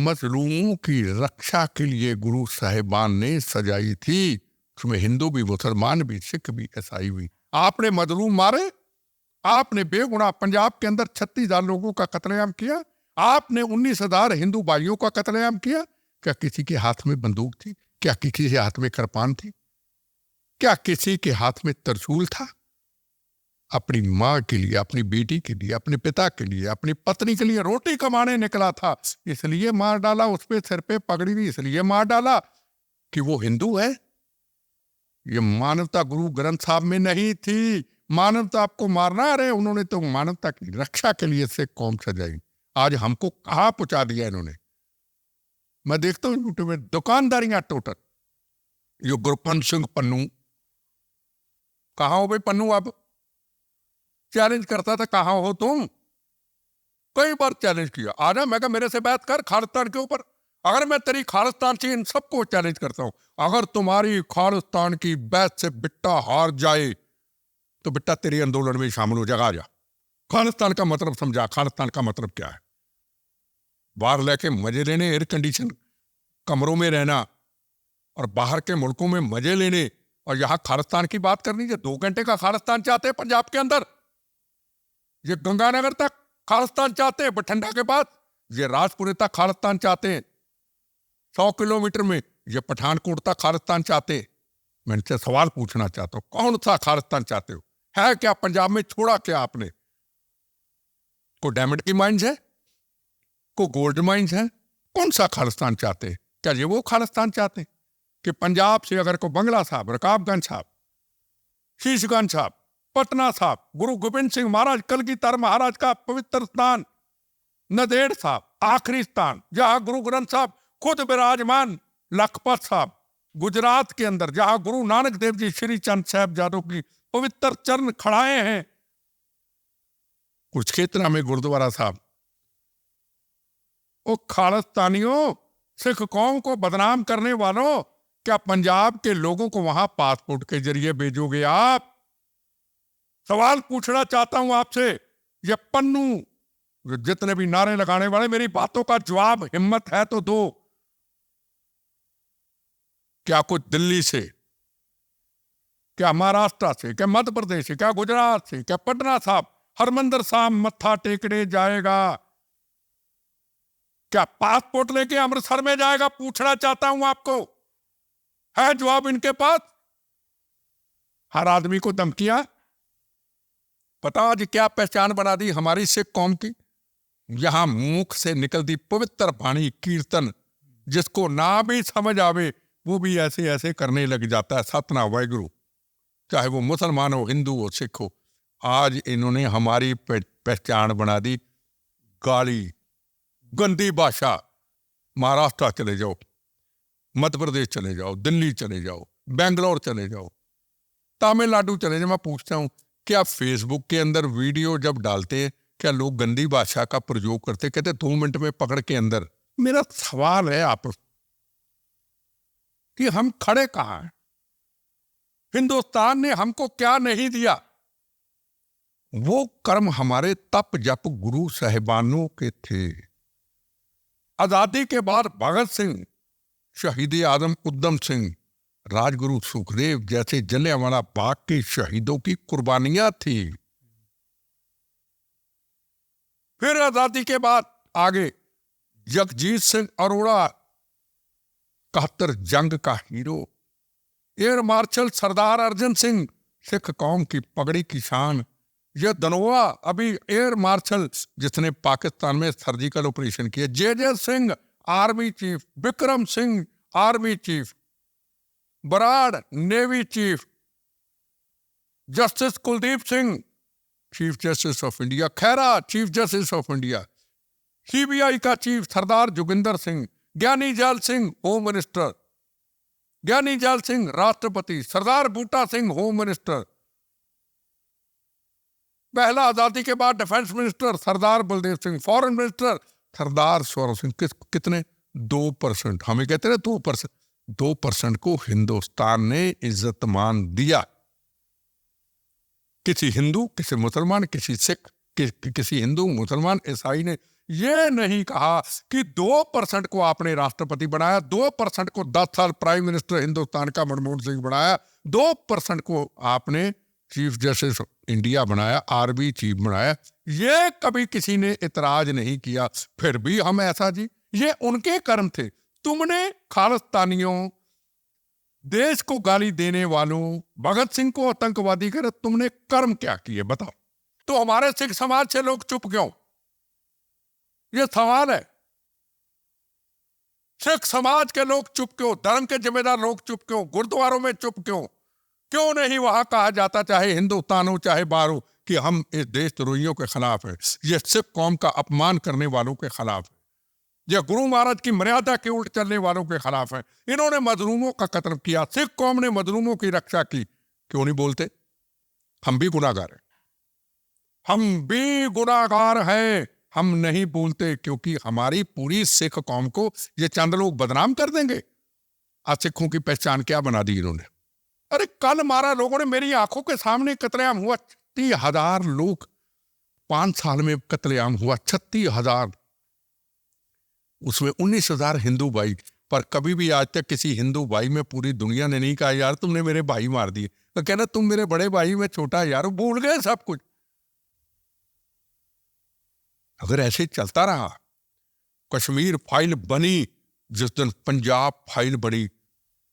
मजलूमों की रक्षा के लिए गुरु साहिबान ने सजाई थी, उसमें हिंदू भी, मुसलमान भी, सिख भी, ईसाई भी। आपने मजलूम मारे, आपने बेगुनाह पंजाब के अंदर 36,000 लोगों का कत्लेआम किया, आपने 19,000 हिंदू भाइयों का कत्लेआम किया। क्या किसी के हाथ में बंदूक थी? क्या किसी के हाथ में कृपान थी? क्या किसी के हाथ में त्रिशूल था? अपनी माँ के लिए, अपनी बेटी के लिए, अपने पिता के लिए, अपनी पत्नी के लिए रोटी कमाने निकला था, इसलिए मार डाला, उस पे सिर पे पगड़ी भी इसलिए मार डाला कि वो हिंदू है। ये मानवता गुरु ग्रंथ साहब में नहीं थी। मानवता आपको मारना, अरे उन्होंने तो मानवता की रक्षा के लिए से कौम सजाई। आज हमको कहाँ पहुंचा दिया इन्होंने। मैं देखता हूँ यूट्यूब में दुकानदारियां टोटल। ये गुरपंत सिंह पन्नू, कहाँ हो भाई पन्नू? आप चैलेंज करता था, कहाँ हो तुम? कई बार चैलेंज किया, आजा, मैं कहा मेरे से बात कर खालिस्तान के ऊपर। अगर मैं तेरी खालिस्तान से इन सबको चैलेंज करता हूं, अगर तुम्हारी खालिस्तान की बात से बिट्टा हार जाए तो बिट्टा तेरे आंदोलन में शामिल हो जाएगा। आजा, खालिस्तान का मतलब समझा। खालिस्तान का मतलब क्या है? बाहर लेके मजे लेने, एयर कंडीशन कमरों में रहना और बाहर के मुल्कों में मजे लेने, और यहां खालिस्तान की बात करनी है। 2 घंटे का खालिस्तान चाहते हैं पंजाब के अंदर, ये गंगानगर तक खालिस्तान चाहते हैं, बठिंडा के बाद ये राजपुरे तक खालिस्तान चाहते हैं, 100 किलोमीटर में ये पठानकोट तक खालिस्तान चाहते हैं। मैं इनसे सवाल पूछना चाहता हूं, कौन सा खालिस्तान चाहते हो? है क्या पंजाब में? छोड़ा क्या आपने? को डायमंड की माइंस है, को गोल्ड माइंस है? कौन सा खालिस्तान चाहते हैं? क्या ये वो खालिस्तान चाहते हैं कि पंजाब से अगर को बंगला साहब, रकाबगंज साहब, शीशगंज साहब, पटना साहब, गुरु गोबिंद सिंह महाराज, कलगीधर महाराज का पवित्र स्थान, नदेड़ साहब, आखिरी स्थान जहां गुरु ग्रंथ साहब खुद विराजमान, लखपत साहब, गुजरात के अंदर जहां गुरु नानक देव जी श्री चंद साहिबजादों की पवित्र चरण खड़ाए हैं, कुरुक्षेत्र में गुरुद्वारा साहब। ओ खालिस्तानियों, सिख कौम को बदनाम करने वालों, क्या पंजाब के लोगों को वहां पासपोर्ट के जरिए भेजोगे आप? सवाल पूछना चाहता हूं आपसे। ये पन्नू, जितने भी नारे लगाने वाले, मेरी बातों का जवाब हिम्मत है तो दो। क्या कुछ दिल्ली से, क्या महाराष्ट्र से, क्या मध्य प्रदेश से, क्या गुजरात से, क्या पटना साहब हरमंदिर साहब मत्था टेकने जाएगा? क्या पासपोर्ट लेके अमृतसर में जाएगा? पूछना चाहता हूं आपको, है जवाब इनके पास? हर आदमी को धमकियां। पता आज क्या पहचान बना दी हमारी सिख कौम की? यहां मुख से निकलती पवित्र वाणी कीर्तन, जिसको ना भी समझ आवे वो भी ऐसे ऐसे करने लग जाता है। सतना वाहिगुरु, चाहे वो मुसलमान हो, हिंदू हो, सिख हो। आज इन्होंने हमारी पहचान बना दी गाली, गंदी भाषा। महाराष्ट्र चले जाओ, मध्य प्रदेश चले जाओ, दिल्ली चले जाओ, बेंगलोर चले जाओ, तमिलनाडु चले जाओ। मैं पूछता हूं, क्या फेसबुक के अंदर वीडियो जब डालते हैं, क्या लोग गंदी भाषा का प्रयोग करते? कहते 2 मिनट में पकड़ के अंदर। मेरा सवाल है आप कि हम खड़े कहां हैं? हिंदुस्तान ने हमको क्या नहीं दिया? वो कर्म हमारे तप जप गुरु साहिबानों के थे। आजादी के बाद भगत सिंह, शहीद आजम उधम सिंह, राजगुरु सुखदेव जैसे जलियांवाला बाग के शहीदों की कुर्बानियां थी। फिर आजादी के बाद आगे जगजीत सिंह अरोड़ा 71 जंग का हीरो, एयर मार्शल सरदार अर्जन सिंह सिख कौम की पगड़ी की शान, यह धनोआ अभी एयर मार्शल जिसने पाकिस्तान में सर्जिकल ऑपरेशन किया, J Singh army chief, Vikram Singh army chief, Brar navy chief, justice Kuldeep Singh chief justice of India, Khaira chief justice of India, CBI का chief Sardar Joginder Singh, Giani Zail Singh home minister, Giani Zail Singh राष्ट्रपति, सरदार बूटा सिंह होम मिनिस्टर, पहला आजादी के बाद defence minister Sardar Baldev Singh, foreign minister Sardar Saurabh Singh. कितने 2%, हमें कहते हैं 2%, 2% को हिंदुस्तान ने इज्जत मान दिया। किसी हिंदू, किसी मुसलमान, किसी सिख, किसी हिंदू मुसलमान ईसाई ने ये नहीं कहा कि 2% को आपने राष्ट्रपति बनाया, 2% को 10 साल प्राइम मिनिस्टर हिंदुस्तान का मनमोहन सिंह बनाया, 2% को आपने चीफ जस्टिस इंडिया बनाया, आर्मी चीफ बनाया, ये कभी किसी ने इतराज नहीं किया। फिर भी हम ऐसा जी, ये उनके कर्म थे। तुमने खालिस्तानियों, देश को गाली देने वालों, भगत सिंह को आतंकवादी कर, तुमने कर्म क्या किए बताओ। तो हमारे सिख समाज से लोग चुप क्यों, ये सवाल है। सिख समाज के लोग चुप क्यों, धर्म के जिम्मेदार लोग चुप क्यों, गुरुद्वारों में चुप क्यों नहीं वहां कहा जाता, चाहे हिंदुस्तान हो चाहे बाहर हो, कि हम इस देशद्रोहियों के खिलाफ है, ये सिख कौम का अपमान करने वालों के खिलाफ है, यह गुरु महाराज की मर्यादा के उल्ट चलने वालों के खिलाफ है, इन्होंने मजलूमों का कत्ल किया, सिख कौम ने मजलूमों की रक्षा की। क्यों नहीं बोलते? हम भी गुनाहगार हैं, हम भी गुनाहगार हैं, हम नहीं बोलते क्योंकि हमारी पूरी सिख कौम को ये चंद लोग बदनाम कर देंगे। आज सिखों की पहचान क्या बना दी इन्होंने। अरे कल मारा लोगों ने, मेरी आंखों के सामने कत्लेआम हुआ, 36,000 लोग 5 साल में कत्लेआम हुआ, 36,000, उसमें 19,000 हिंदू भाई। पर कभी भी आज तक किसी हिंदू भाई में पूरी दुनिया ने नहीं कहा यार तुमने मेरे भाई मार दिए, तो कहना तुम मेरे बड़े भाई में छोटा, यार भूल गए सब कुछ। अगर ऐसे चलता रहा, कश्मीर फाइल बनी, जिस दिन पंजाब फाइल बनी,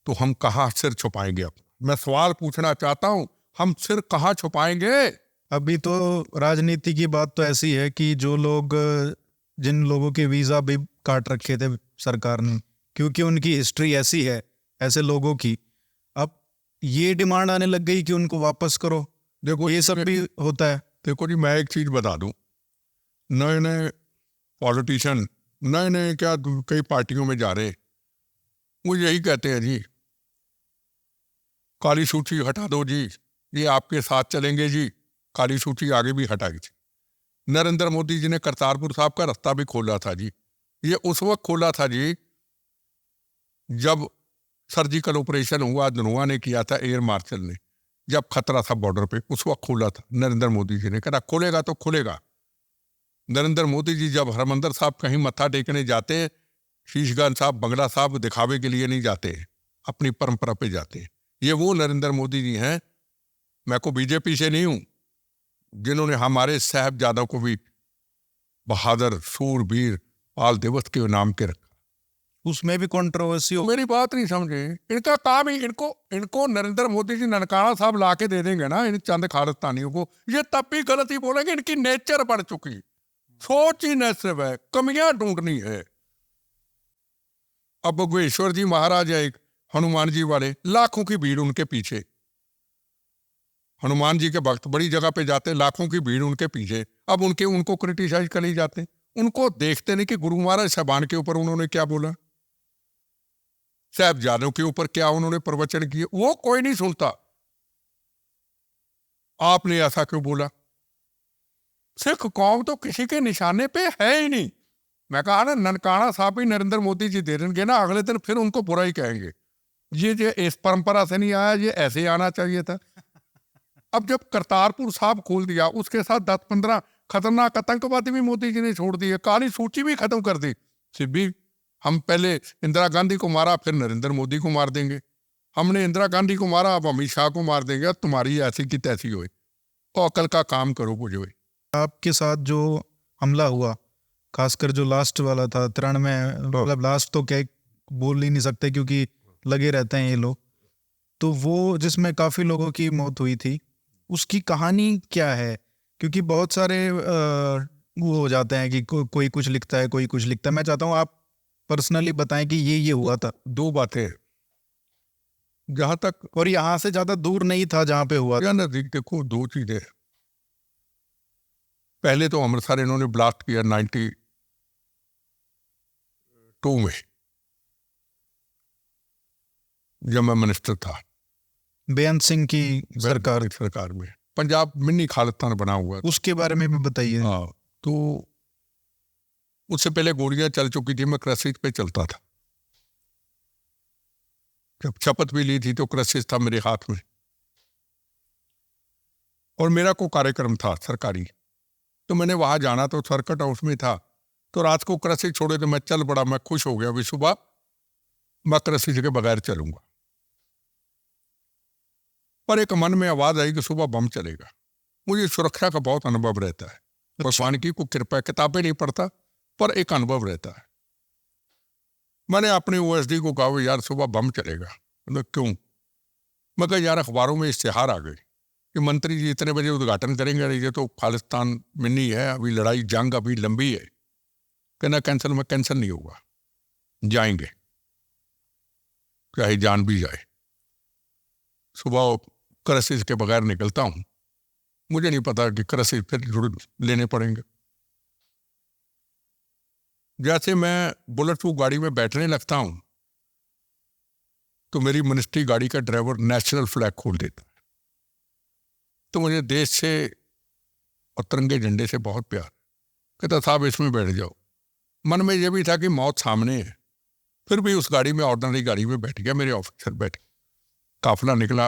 तो हम कहां सिर छुपाएंगे? अब मैं सवाल पूछना चाहता हूं, हम सिर कहां छुपाएंगे? अभी तो राजनीति की बात तो ऐसी है कि जो लोग, जिन लोगों के वीजा भी काट रखे थे सरकार ने, क्योंकि उनकी हिस्ट्री ऐसी है ऐसे लोगों की, अब ये डिमांड आने लग गई कि उनको वापस करो। देखो ये सब भी होता है। देखो जी, मैं एक चीज बता दूं, नए नए पॉलिटिशियन, नए नए क्या कई पार्टियों में जा रहे, वो यही कहते हैं जी काली सूची हटा दो जी, ये आपके साथ चलेंगे जी। काली सूची आगे भी हटाई थी। नरेंद्र मोदी जी ने करतारपुर साहब का रास्ता भी खोला था जी, ये उस वक्त खोला था जी जब सर्जिकल ऑपरेशन हुआ, धनोआ ने किया था, एयर मार्शल ने, जब खतरा था बॉर्डर पे, उस वक्त खोला था नरेंद्र मोदी जी ने। कहा खोलेगा तो खुलेगा। नरेंद्र मोदी जी जब हरमंदर साहब कहीं मत्था टेकने जाते हैं, शीशगंज साहब, बंगला साहब दिखावे के लिए नहीं जाते, अपनी परंपरा पे जाते हैं। ये वो नरेंद्र मोदी जी हैं, मैं को बीजेपी से नहीं हूं, जिन्होंने हमारे साहबजादों को भी बहादुर सूरवीर पाल दिवस के नाम के रखा। उसमें भी कंट्रोवर्सी हो। मेरी बात नहीं समझे, इनका काम ही, इनको नरेंद्र मोदी जी ननकाना साहब ला के दे देंगे ना इन चंद खालिस्तानियों को, ये तब भी गलत ही बोलेंगे। इनकी नेचर बढ़ चुकी, सोच ही नेचर है, कमियां ढूंढनी है। अब बघेश्वर जी महाराज है एक, हनुमान जी वाले, लाखों की भीड़ उनके पीछे, हनुमान जी के भक्त बड़ी जगह पे जाते, लाखों की भीड़ उनके पीछे। अब उनको क्रिटिसाइज कर नहीं जाते, उनको देखते नहीं कि गुरु महाराज साहबान के ऊपर उन्होंने क्या बोला, साहबजादों के ऊपर क्या उन्होंने प्रवचन किए, वो कोई नहीं सुनता। आपने ऐसा क्यों बोला? सिख कौम तो किसी के निशाने पे है ही नहीं। मैं कहा ना, ननकाना साहब ही नरेंद्र मोदी जी दे देंगे ना, अगले दिन फिर उनको बुरा ही कहेंगे, ये इस परंपरा से नहीं आया, ये ऐसे आना चाहिए था। अब जब करतारपुर साहब खोल दिया, उसके साथ 10-15 खतरनाक आतंकवादी भी मोदी जी ने छोड़ दिए, काली सूची भी खत्म कर दी। फिर भी हम पहले इंदिरा गांधी को मारा, फिर नरेंद्र मोदी को मार देंगे। हमने इंदिरा गांधी को मारा, अब अमित शाह को मार देंगे। अब तुम्हारी ऐसी की तैसी होए, तो अकल का काम करो बुझे। आपके साथ जो हमला हुआ, खासकर जो लास्ट वाला था 93, मतलब लास्ट तो क्या बोल ही नहीं सकते क्योंकि लगे रहते हैं ये लोग, तो वो जिसमें काफी लोगों की मौत हुई थी, उसकी कहानी क्या है? क्योंकि बहुत सारे वो हो जाते हैं कि कोई कुछ लिखता है, कोई कुछ लिखता है। मैं चाहता हूँ आप पर्सनली बताएं कि ये हुआ था। दो बातें जहां तक, और यहाँ से ज्यादा दूर नहीं था जहां पे हुआ था। या नजदीक, देखो दो चीजें। पहले तो अमृतसर इन्होंने ब्लास्ट किया 92 में, जब मैं मिनिस्टर था, बेअंत सिंह की सरकार में। पंजाब मिनी खालिस्तान बना हुआ था। उसके बारे में भी बताइए। हाँ, तो उससे पहले गोलियां चल चुकी थी, मैं क्रसिस पे चलता था। जब शपथ भी ली थी तो क्रसिस था मेरे हाथ में, और मेरा को कार्यक्रम था सरकारी, तो मैंने वहां जाना, तो सर्किट हाउस में था। तो रात को क्रसिस छोड़े तो मैं चल पड़ा, मैं खुश हो गया, अभी सुबह मैं क्रसिस के बगैर चलूंगा। पर एक मन में आवाज आई कि सुबह बम चलेगा। मुझे सुरक्षा का बहुत अनुभव रहता है, भगवान की को कृपा, किताबें नहीं पढ़ता पर एक अनुभव रहता है। मैंने अपने ओएसडी को कहा, यार सुबह बम चलेगा। मतलब क्यों? मैं कहा यार अखबारों में इश्तेहार आ गए कि मंत्री जी इतने बजे उद्घाटन करेंगे, ये तो खालिस्तान मिनी है, अभी लड़ाई जंग अभी लंबी है। कहना कैंसिल, में कैंसिल नहीं होगा, जाएंगे चाहे जान भी जाए। सुबह क्रसिस के बगैर निकलता हूं, मुझे नहीं पता कि क्रसिस फिर लेने पड़ेंगे। जैसे मैं बुलेट प्रूफ गाड़ी में बैठने लगता हूं, तो मेरी मिनिस्ट्री गाड़ी का ड्राइवर नेशनल फ्लैग खोल देता है। तो मुझे देश से और तिरंगे झंडे से बहुत प्यार। कहता साहब इसमें बैठ जाओ। मन में यह भी था कि मौत सामने है, फिर भी उस गाड़ी में, ऑर्डिनरी गाड़ी में बैठ गया। मेरे ऑफिसर बैठे, काफिला निकला,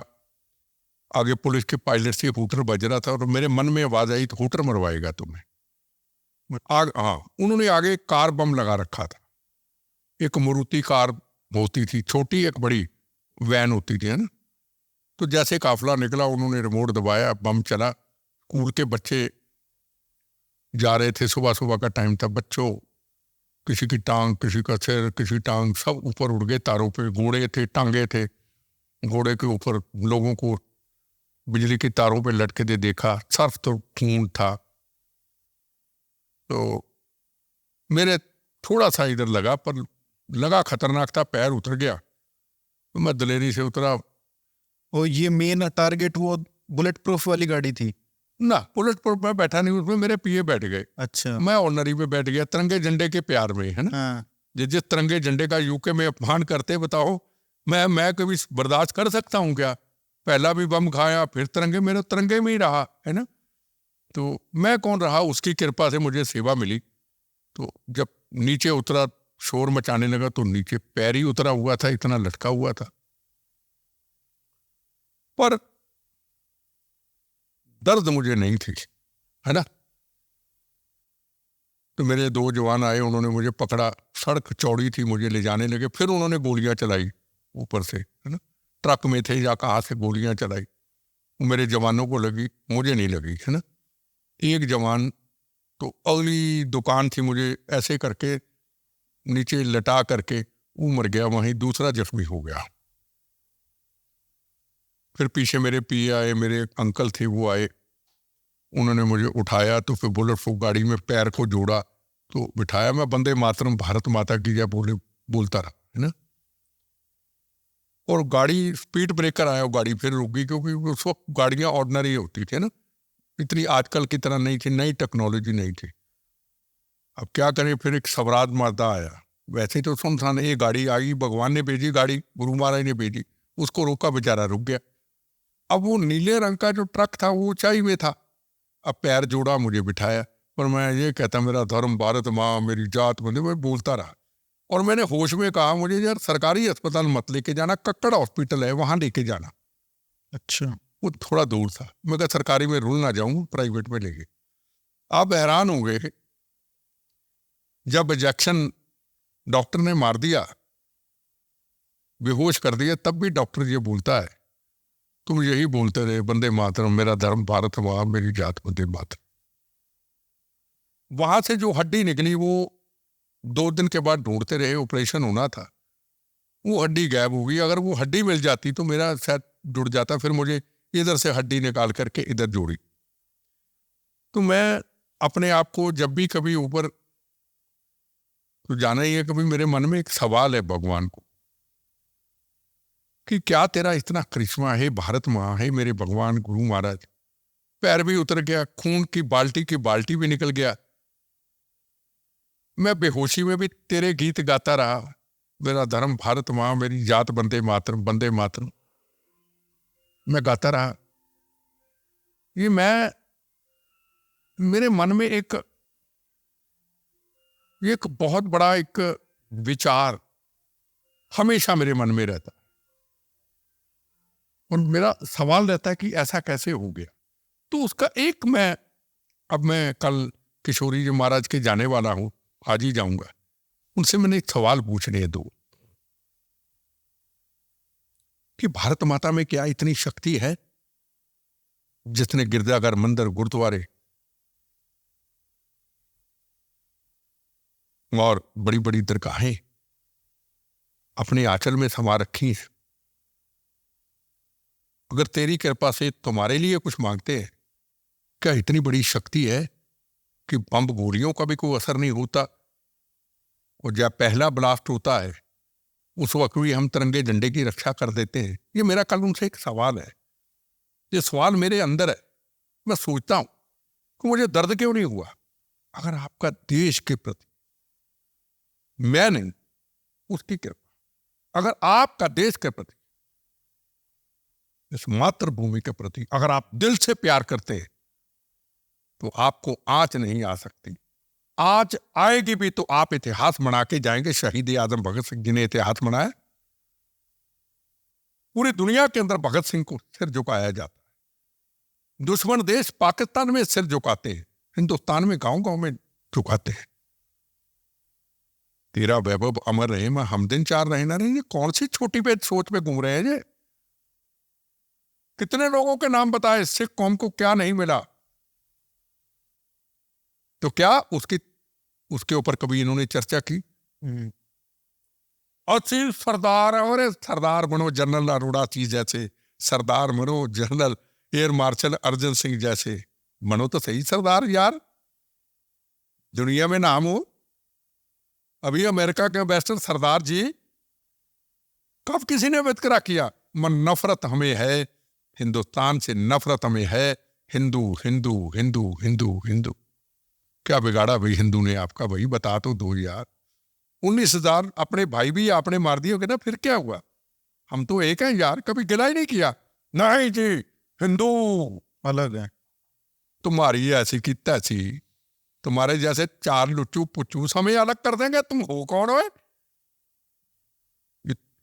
आगे पुलिस के पायलट से हूटर बज रहा था, और मेरे मन में आवाज आई तो हूटर मरवाएगा तुम्हें। हाँ, उन्होंने आगे कार बम लगा रखा था। एक मारुति कार होती थी छोटी, एक बड़ी वैन होती थी, है ना। तो जैसे काफिला निकला, उन्होंने रिमोट दबाया, बम चला। स्कूल के बच्चे जा रहे थे, सुबह सुबह का टाइम था। बच्चों, किसी की टांग, किसी का सिर, किसी टांग, सब ऊपर उड़ गए तारों पे। घोड़े थे, टांगे थे, घोड़े के ऊपर लोगों को बिजली की तारों पे लटके दे देखा। सर्फ तो खून था। तो मेरे थोड़ा सा इधर लगा, पर लगा खतरनाक था, पैर उतर गया। तो मैं दलेरी से उतरा। और ये मेन टारगेट वो बुलेट प्रूफ वाली गाड़ी थी ना, बुलेट प्रूफ में बैठा नहीं, उसमें मेरे पीए बैठ गए। अच्छा। मैं ऑर्डनरी पे बैठ गया, तिरंगे झंडे के प्यार में, है ना। हाँ। जिस तिरंगे झंडे का यूके में अपमान करते, बताओ मैं कभी बर्दाश्त कर सकता हूँ क्या? पहला भी बम खाया, फिर तिरंगे, मेरे तिरंगे में ही रहा, है ना। तो मैं कौन रहा, उसकी कृपा से मुझे सेवा मिली। तो जब नीचे उतरा, शोर मचाने लगा, तो नीचे पैर ही उतरा हुआ था, इतना लटका हुआ था। पर दर्द मुझे नहीं थी, है ना। तो मेरे दो जवान आए, उन्होंने मुझे पकड़ा, सड़क चौड़ी थी, मुझे ले जाने लगे। फिर उन्होंने गोलियां चलाई ऊपर से, है ना। ट्रक में थे या कहाँ से गोलियां चलाई। मेरे जवानों को लगी, मुझे नहीं लगी, है ना। एक जवान तो अगली दुकान थी, मुझे ऐसे करके नीचे लटा करके वो मर गया वहीं। दूसरा जख्मी हो गया। फिर पीछे मेरे पीए आए, मेरे अंकल थे, वो आए, उन्होंने मुझे उठाया। तो फिर बुलेट प्रूफ गाड़ी में पैर को जोड़ा, तो बिठाया। मैं वंदे मातरम, भारत माता की जय बोलता रहा, है ना। और गाड़ी स्पीड ब्रेकर आया, गाड़ी फिर रुक गई, क्योंकि उस वक्त गाड़ियां ऑर्डिनरी होती थी ना, इतनी आजकल की तरह नहीं थी, नई टेक्नोलॉजी नहीं थी। अब क्या करें, फिर एक स्वराज माता आया। वैसे तो सुनसान, ये गाड़ी आई, भगवान ने भेजी गाड़ी, गुरु महाराज ने भेजी, उसको रोका, बेचारा रुक गया। अब वो नीले रंग का जो ट्रक था वो ऊंचाई में था। अब पैर जोड़ा, मुझे बिठाया, पर मैं ये कहता मेरा धर्म भारत माँ, मेरी जात बंदे, मैं बोलता रहा। और मैंने होश में कहा, मुझे यार सरकारी अस्पताल मत लेके जाना, कक्कड़ हॉस्पिटल है, वहां लेके जाना। अच्छा। वो थोड़ा दूर था। मैं कहा सरकारी में रुल ना जाऊं, प्राइवेट में लेके। आप हैरान होंगे, जब इंजेक्शन डॉक्टर ने मार दिया, बेहोश कर दिया, तब भी डॉक्टर ये बोलता है तुम यही बोलते रहे, वंदे मातरम, मेरा धर्म भारत मां, मेरी जात वंदे मातरम। वहां से जो हड्डी निकली वो 2 दिन के बाद ढूंढते रहे, ऑपरेशन होना था, वो हड्डी गायब हो गई। अगर वो हड्डी मिल जाती तो मेरा शायद जुड़ जाता, फिर मुझे इधर से हड्डी निकाल करके इधर जोड़ी। तो मैं अपने आप को जब भी कभी ऊपर, तो जाना ही है, कभी मेरे मन में एक सवाल है भगवान को कि क्या तेरा इतना करिश्मा है, भारत माँ है, मेरे भगवान गुरु महाराज। पैर भी उतर गया, खून की बाल्टी भी निकल गया, मैं बेहोशी में भी तेरे गीत गाता रहा, मेरा धर्म भारत माँ, मेरी जात वंदे मातरम, वंदे मातरम, मैं गाता रहा। ये मेरे मन में एक बहुत बड़ा एक विचार हमेशा मेरे मन में रहता, और मेरा सवाल रहता है कि ऐसा कैसे हो गया। तो उसका एक अब मैं कल किशोरी जी महाराज के जाने वाला हूं, आज ही जाऊंगा, उनसे मैंने एक सवाल पूछने हैं दो, कि भारत माता में क्या इतनी शक्ति है जितने गिरजाघर, मंदिर, गुरुद्वारे और बड़ी बड़ी दरगाहें अपने आंचल में समा रखी हैं। अगर तेरी कृपा से तुम्हारे लिए कुछ मांगते हैं, क्या इतनी बड़ी शक्ति है कि बम गोलियों का भी कोई असर नहीं होता, और जब पहला ब्लास्ट होता है उस वक्त भी हम तिरंगे झंडे की रक्षा कर देते हैं। ये मेरा कल उनसे एक सवाल है, ये सवाल मेरे अंदर है। मैं सोचता हूं कि मुझे दर्द क्यों नहीं हुआ। अगर आपका देश के प्रति, मैं नहीं, उसकी कृपा, अगर आपका देश के प्रति, इस मातृभूमि के प्रति अगर आप दिल से प्यार करते हैं, तो आपको आंच नहीं आ सकती। आज आएगी भी तो आप इतिहास बना के जाएंगे। शहीद आजम भगत सिंह जी ने इतिहास बनाया। पूरी दुनिया के अंदर भगत सिंह को सिर झुकाया जाता है। दुश्मन देश पाकिस्तान में सिर झुकाते हैं, हिंदुस्तान में गांव गांव में झुकाते हैं। तेरा वैभव अमर रहे, मैं हम दिन चार रहे ना रहे। कौन सी छोटी पे सोच में घूम रहे हैं ये? कितने लोगों के नाम बताए, सिख कौम को क्या नहीं मिला, तो क्या उसके ऊपर कभी इन्होंने चर्चा की? और सरदार, और सरदार बनो जनरल अरोड़ा जी जैसे, सरदार बनो general air marshal Arjan Singh जैसे, बनो तो सही सरदार यार, दुनिया में नाम हो। अभी अमेरिका के एम्बेसडर सरदार जी, कब किसी ने वितकरा किया? मन नफरत हमें है, हिंदुस्तान से नफरत हमें है, हिंदू हिंदू हिंदू हिंदू हिंदू। क्या बिगाड़ा भाई हिंदू ने आपका? भाई बता तो दो यार। 19,000 अपने भाई भी आपने मार दिए होंगे ना, फिर क्या हुआ? हम तो एक हैं यार, कभी गिला ही नहीं किया। नहीं जी, हिंदू अलग है, तुम्हारी ऐसी की तैसी, तुम्हारे जैसे 4 लुच्चू पुच्चू हमें अलग कर देंगे। तुम हो कौन हो?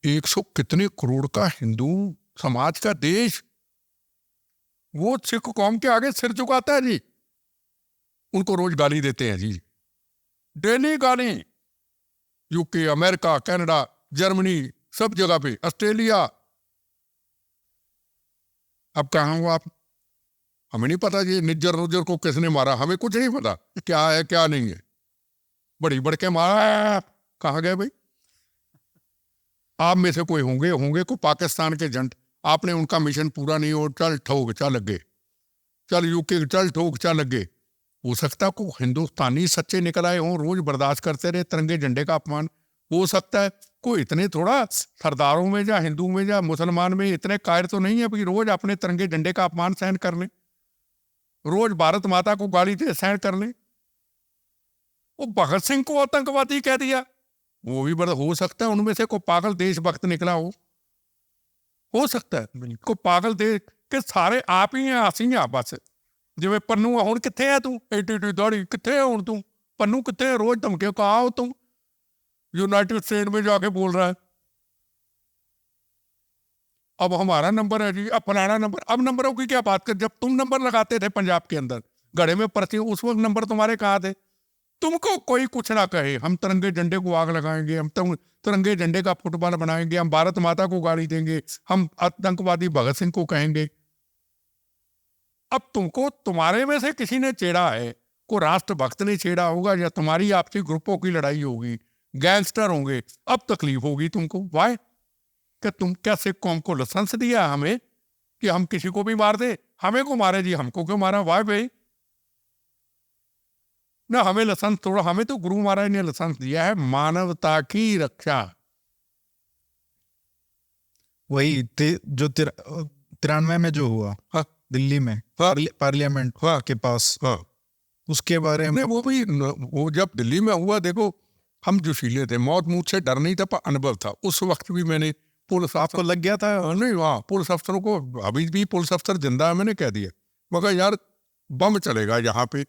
100 कितने करोड़ का हिंदू समाज का देश, वो सिख कौम के आगे सिर झुकाता है जी। उनको रोज गाली देते हैं जी, डेली गाली। यूके, अमेरिका, कनाडा, जर्मनी, सब जगह पे, ऑस्ट्रेलिया। अब कहाँ हो आप? हमें नहीं पता जी निज्जर नुज्जर को किसने मारा, हमें कुछ नहीं पता क्या है क्या नहीं है। बड़ी बढ़ के मारा, कहाँ गए भाई? आप में से कोई होंगे को पाकिस्तान के एजेंट, आपने उनका मिशन पूरा नहीं हो, चल ठोक चल लगे, चल यूके चल ठोक चल लगे। हो सकता है को हिंदुस्तानी सच्चे निकल आए हों, रोज बर्दाश्त करते रहे तिरंगे झंडे का अपमान। हो सकता है कोई इतने थोड़ा सरदारों में या हिंदू में या मुसलमान में इतने कायर तो नहीं है कि रोज अपने तिरंगे झंडे का अपमान सहन कर लें, रोज भारत माता को गाली दे सहन कर लें। वो भगत सिंह को आतंकवादी कह दिया, वो भी बड़ा हो सकता है उनमें से कोई पागल देशभक्त निकला हो सकता है को पागल देश के सारे आप ही हैं, आसी हैं बस। जिਵੇਂ ਪੰਨੂ ਹੁਣ ਕਿੱਥੇ ਹੈ ਤੂੰ? ਏਡੀ ਏਡੀ ਦਾੜੀ कित्थे है ਹੁਣ तू? पन्नू कित्थे है? रोज धमके कहाँ हो तुम? यूनाइटेड स्टेट में जाके बोल रहा है। अब हमारा नंबर है जी, अब फलाना नंबर। अब नंबरों की क्या बात कर, जब तुम नंबर लगाते थे पंजाब के अंदर गढ़े में पर्ची, उस वक्त नंबर तुम्हारे कहाँ थे? तुमको कोई कुछ ना कहे, हम तिरंगे झंडे को आग लगाएंगे, हम तिरंगे झंडे का फुटबॉल बनाएंगे, हम भारत माता को गाली देंगे, हम आतंकवादी भगत सिंह को कहेंगे। अब तुमको तुम्हारे में से किसी ने छेड़ा है, को राष्ट्रभक्त ने छेड़ा होगा, या तुम्हारी आपसी ग्रुपों की लड़ाई होगी, गैंगस्टर होंगे, अब तकलीफ होगी तुमको। वाई कि तुम क्या सिख कौम को लाइसेंस दिया हमें कि हम किसी को भी मार दे? हमें को मारे जी, हमको क्यों मारा? वाई भाई ना, हमें लाइसेंस थोड़ा, हमें तो गुरु महाराज ने लाइसेंस दिया है मानवता की रक्षा। वही जो 93 में जो हुआ, हाँ, दिल्ली में, हाँ, पार्लियामेंट हाँ, के पास, हाँ, उसके बारे में। वो भी वो जब दिल्ली में हुआ, देखो हम जोशीले थे, मौत मुझ से डर नहीं था, पर अनुभव था। उस वक्त भी मैंने पुलिस आपको लग गया था? नहीं, वहाँ पुलिस अफसरों को, अभी भी पुलिस अफसर जिंदा है, मैंने कह दिया, मगर यार बम चलेगा यहाँ पे,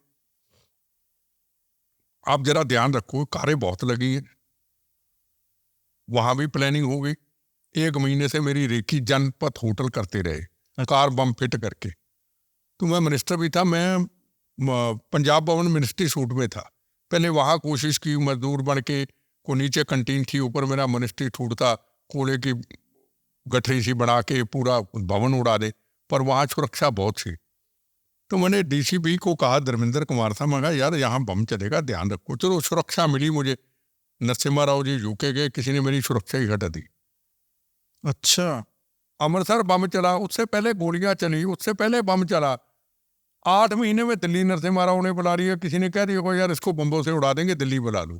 आप जरा ध्यान रखो, कारें बहुत लगी है। वहां भी प्लानिंग हो गई। 1 महीने से मेरी रेखी जनपथ होटल करते रहे कार बम फिट करके। तो मैं मिनिस्टर भी था, मैं पंजाब भवन मिनिस्ट्री सूट में था। पहले वहां कोशिश की, मजदूर बन के, को नीचे कंटीन थी, ऊपर मेरा मिनिस्ट्री सूट था, कोले की गठरी सी बना के पूरा भवन उड़ा दे, पर वहां सुरक्षा बहुत थी। तो मैंने डीसीपी को कहा, धर्मेंद्र कुमार था, मैं कहा यार यहाँ बम चलेगा, ध्यान रखो। चलो सुरक्षा मिली मुझे, नरसिम्हा राव जी यूके गए, किसी ने मेरी सुरक्षा ही हटा दी। अच्छा, अमृतसर बम चला, उससे पहले गोलियां चली, उससे पहले बम चला। 8 महीने में दिल्ली नरसिम्हा राव ने बुला लिया, किसी ने कह दिया को यार इसको बम्बों से उड़ा देंगे, दिल्ली बुला लो,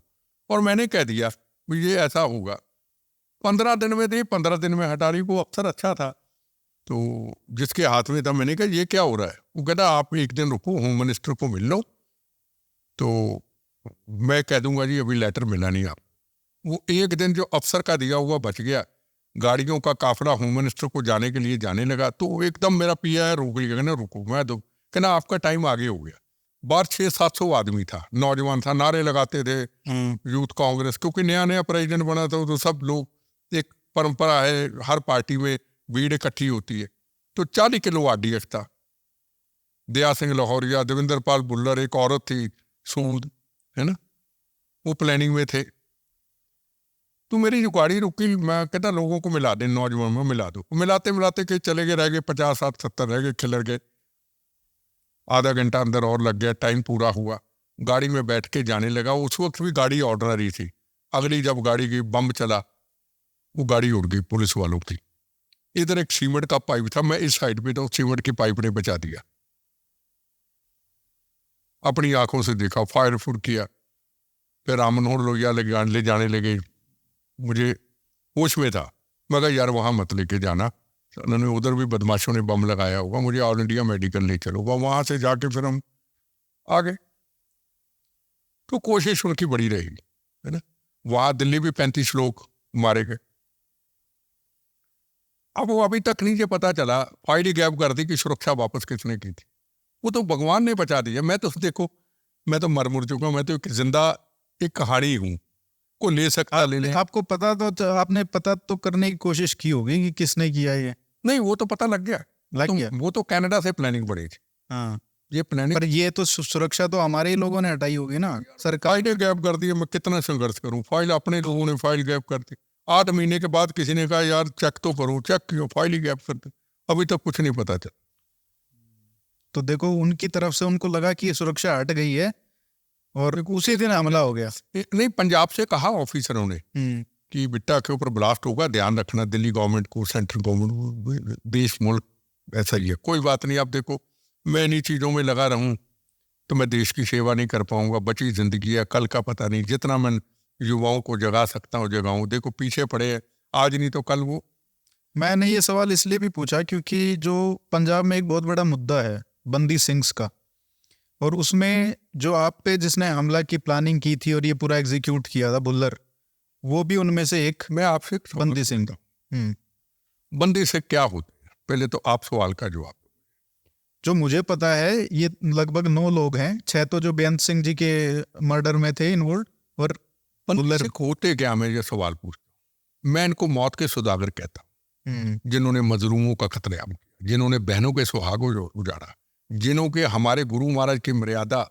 और मैंने कह दिया ये ऐसा होगा। 15 दिन में थे, 15 दिन में हटा रही। वो अफसर अच्छा था, तो जिसके हाथ में था, मैंने कहा ये क्या हो रहा है? वो कहता आप एक दिन रुको, होम मिनिस्टर को मिल लो, तो मैं कह दूंगा जी अभी लेटर मिला नहीं आप। वो एक दिन जो अफसर का दिया हुआ बच गया। गाड़ियों का काफिला होम मिनिस्टर को जाने के लिए जाने लगा, तो एकदम मेरा पीआई रोक लिया, कहना रुको, मैं दो, कहना आपका टाइम आगे हो गया। बाहर 600-700 आदमी था, नौजवान था, नारे लगाते थे यूथ कांग्रेस, क्योंकि नया नया प्रेसिडेंट बना था, तो सब लोग, एक परंपरा है हर पार्टी में भीड़ इकट्ठी होती है। तो 40 किलो आरडीएक्स था, दया सिंह लाहौरिया, देवेंद्र पाल बुल्लर, एक औरत थी सूद, है ना, वो प्लानिंग में थे। तो मेरी जो गाड़ी रुकी, मैं कहता लोगों को मिला दे, नौजवान में मिला दो। मिलाते मिलाते के चले गए, रह गए 50, 60, 70 रह गए, खिलर गए। आधा घंटा अंदर और लग गया, टाइम पूरा हुआ। गाड़ी में बैठ के जाने लगा। उस वक्त भी गाड़ी ऑर्डनरी थी। अगली जब गाड़ी की बम चला, वो गाड़ी उड़ गई पुलिस वालों की। इधर एक सीमेंट का पाइप था, मैं इस साइड पे था, सीमेंट की पाइप ने बचा दिया। अपनी आंखों से देखा, फायर फुट किया, फिर राम मनोहर लोहिया ले जाने लगे। मुझे होश में था, मगर यार वहां मत लेके जाना, उन्होंने उधर भी बदमाशों ने बम लगाया होगा, मुझे ऑल इंडिया मेडिकल नहीं चलूंगा। वहां से जाके फिर हम आ गए। तो कोशिश उनकी बड़ी रहेगी, है ना। वहां दिल्ली भी 35 लोग मारे गए। अब वो अभी तक नहीं पता चला, फाइल ही गैप कर दी कि सुरक्षा वापस किसने की थी। वो तो भगवान ने बचा दिया। मैं तो देखो, मैं तो मर मुर चुका, मैं तो एक जिंदा एक कहानी हूं, को ले सकता ले ले। आपको पता तो आपने पता तो करने की कोशिश की होगी कि किसने किया ये? नहीं, वो तो पता लग गया, वो तो कनाडा से प्लानिंग बढ़ी थी। हाँ, ये प्लानिंग, पर ये तो सुरक्षा तो हमारे ही लोगों ने हटाई होगी ना। सरकार फाइल गैप कर दी। मैं कितना संघर्ष करूं, फाइल अपने लोगों ने फाइल गैप कर दी। 8 महीने के बाद किसी ने कहा यार चेक तो करो, चेक क्यों, फाइल ही गैप कर दी। अभी तक कुछ नहीं पता चला। तो देखो, उनकी तरफ से उनको लगा कि ये सुरक्षा हट गई है और उसी दिन हमला हो गया। नहीं, पंजाब से कहा ऑफिसरों ने कि बिट्टा के ऊपर ब्लास्ट होगा, ध्यान रखना, दिल्ली गवर्नमेंट को, सेंट्रल गवर्नमेंट, देश मुल्क ऐसा ही है, कोई बात नहीं। आप देखो, मैं इन्हीं चीज़ों में लगा रहूं तो मैं देश की सेवा नहीं कर पाऊंगा। बची जिंदगी है, कल का पता नहीं। जितना मैं युवाओं को जगा सकता हूँ जगाऊं। देखो पीछे पड़े हैं, आज नहीं तो कल वो। मैंने ये सवाल इसलिए भी पूछा क्योंकि जो पंजाब में एक बहुत बड़ा मुद्दा है बंदी सिंह का, और उसमें जो आप पे जिसने हमला की प्लानिंग की थी और ये पूरा एग्जीक्यूट किया था, बुल्लर, वो भी उनमें से एक। मैं आपसे बंदी सिंह का बंदी से क्या होते हैं, पहले तो आप सवाल का जवाब। जो मुझे पता है, ये लगभग 9 लोग हैं। 6 तो जो बेअंत सिंह जी के मर्डर में थे इन्वॉल्व, और बुल्लर होते क्या, मैं ये सवाल पूछता हूँ। मैं इनको मौत के सौदागर कहता हूँ। जिन्होंने मजलूमों का कत्लेआम किया, जिन्होंने बहनों के सुहागों को उजाड़ा, जिन्हों के हमारे गुरु महाराज की मर्यादा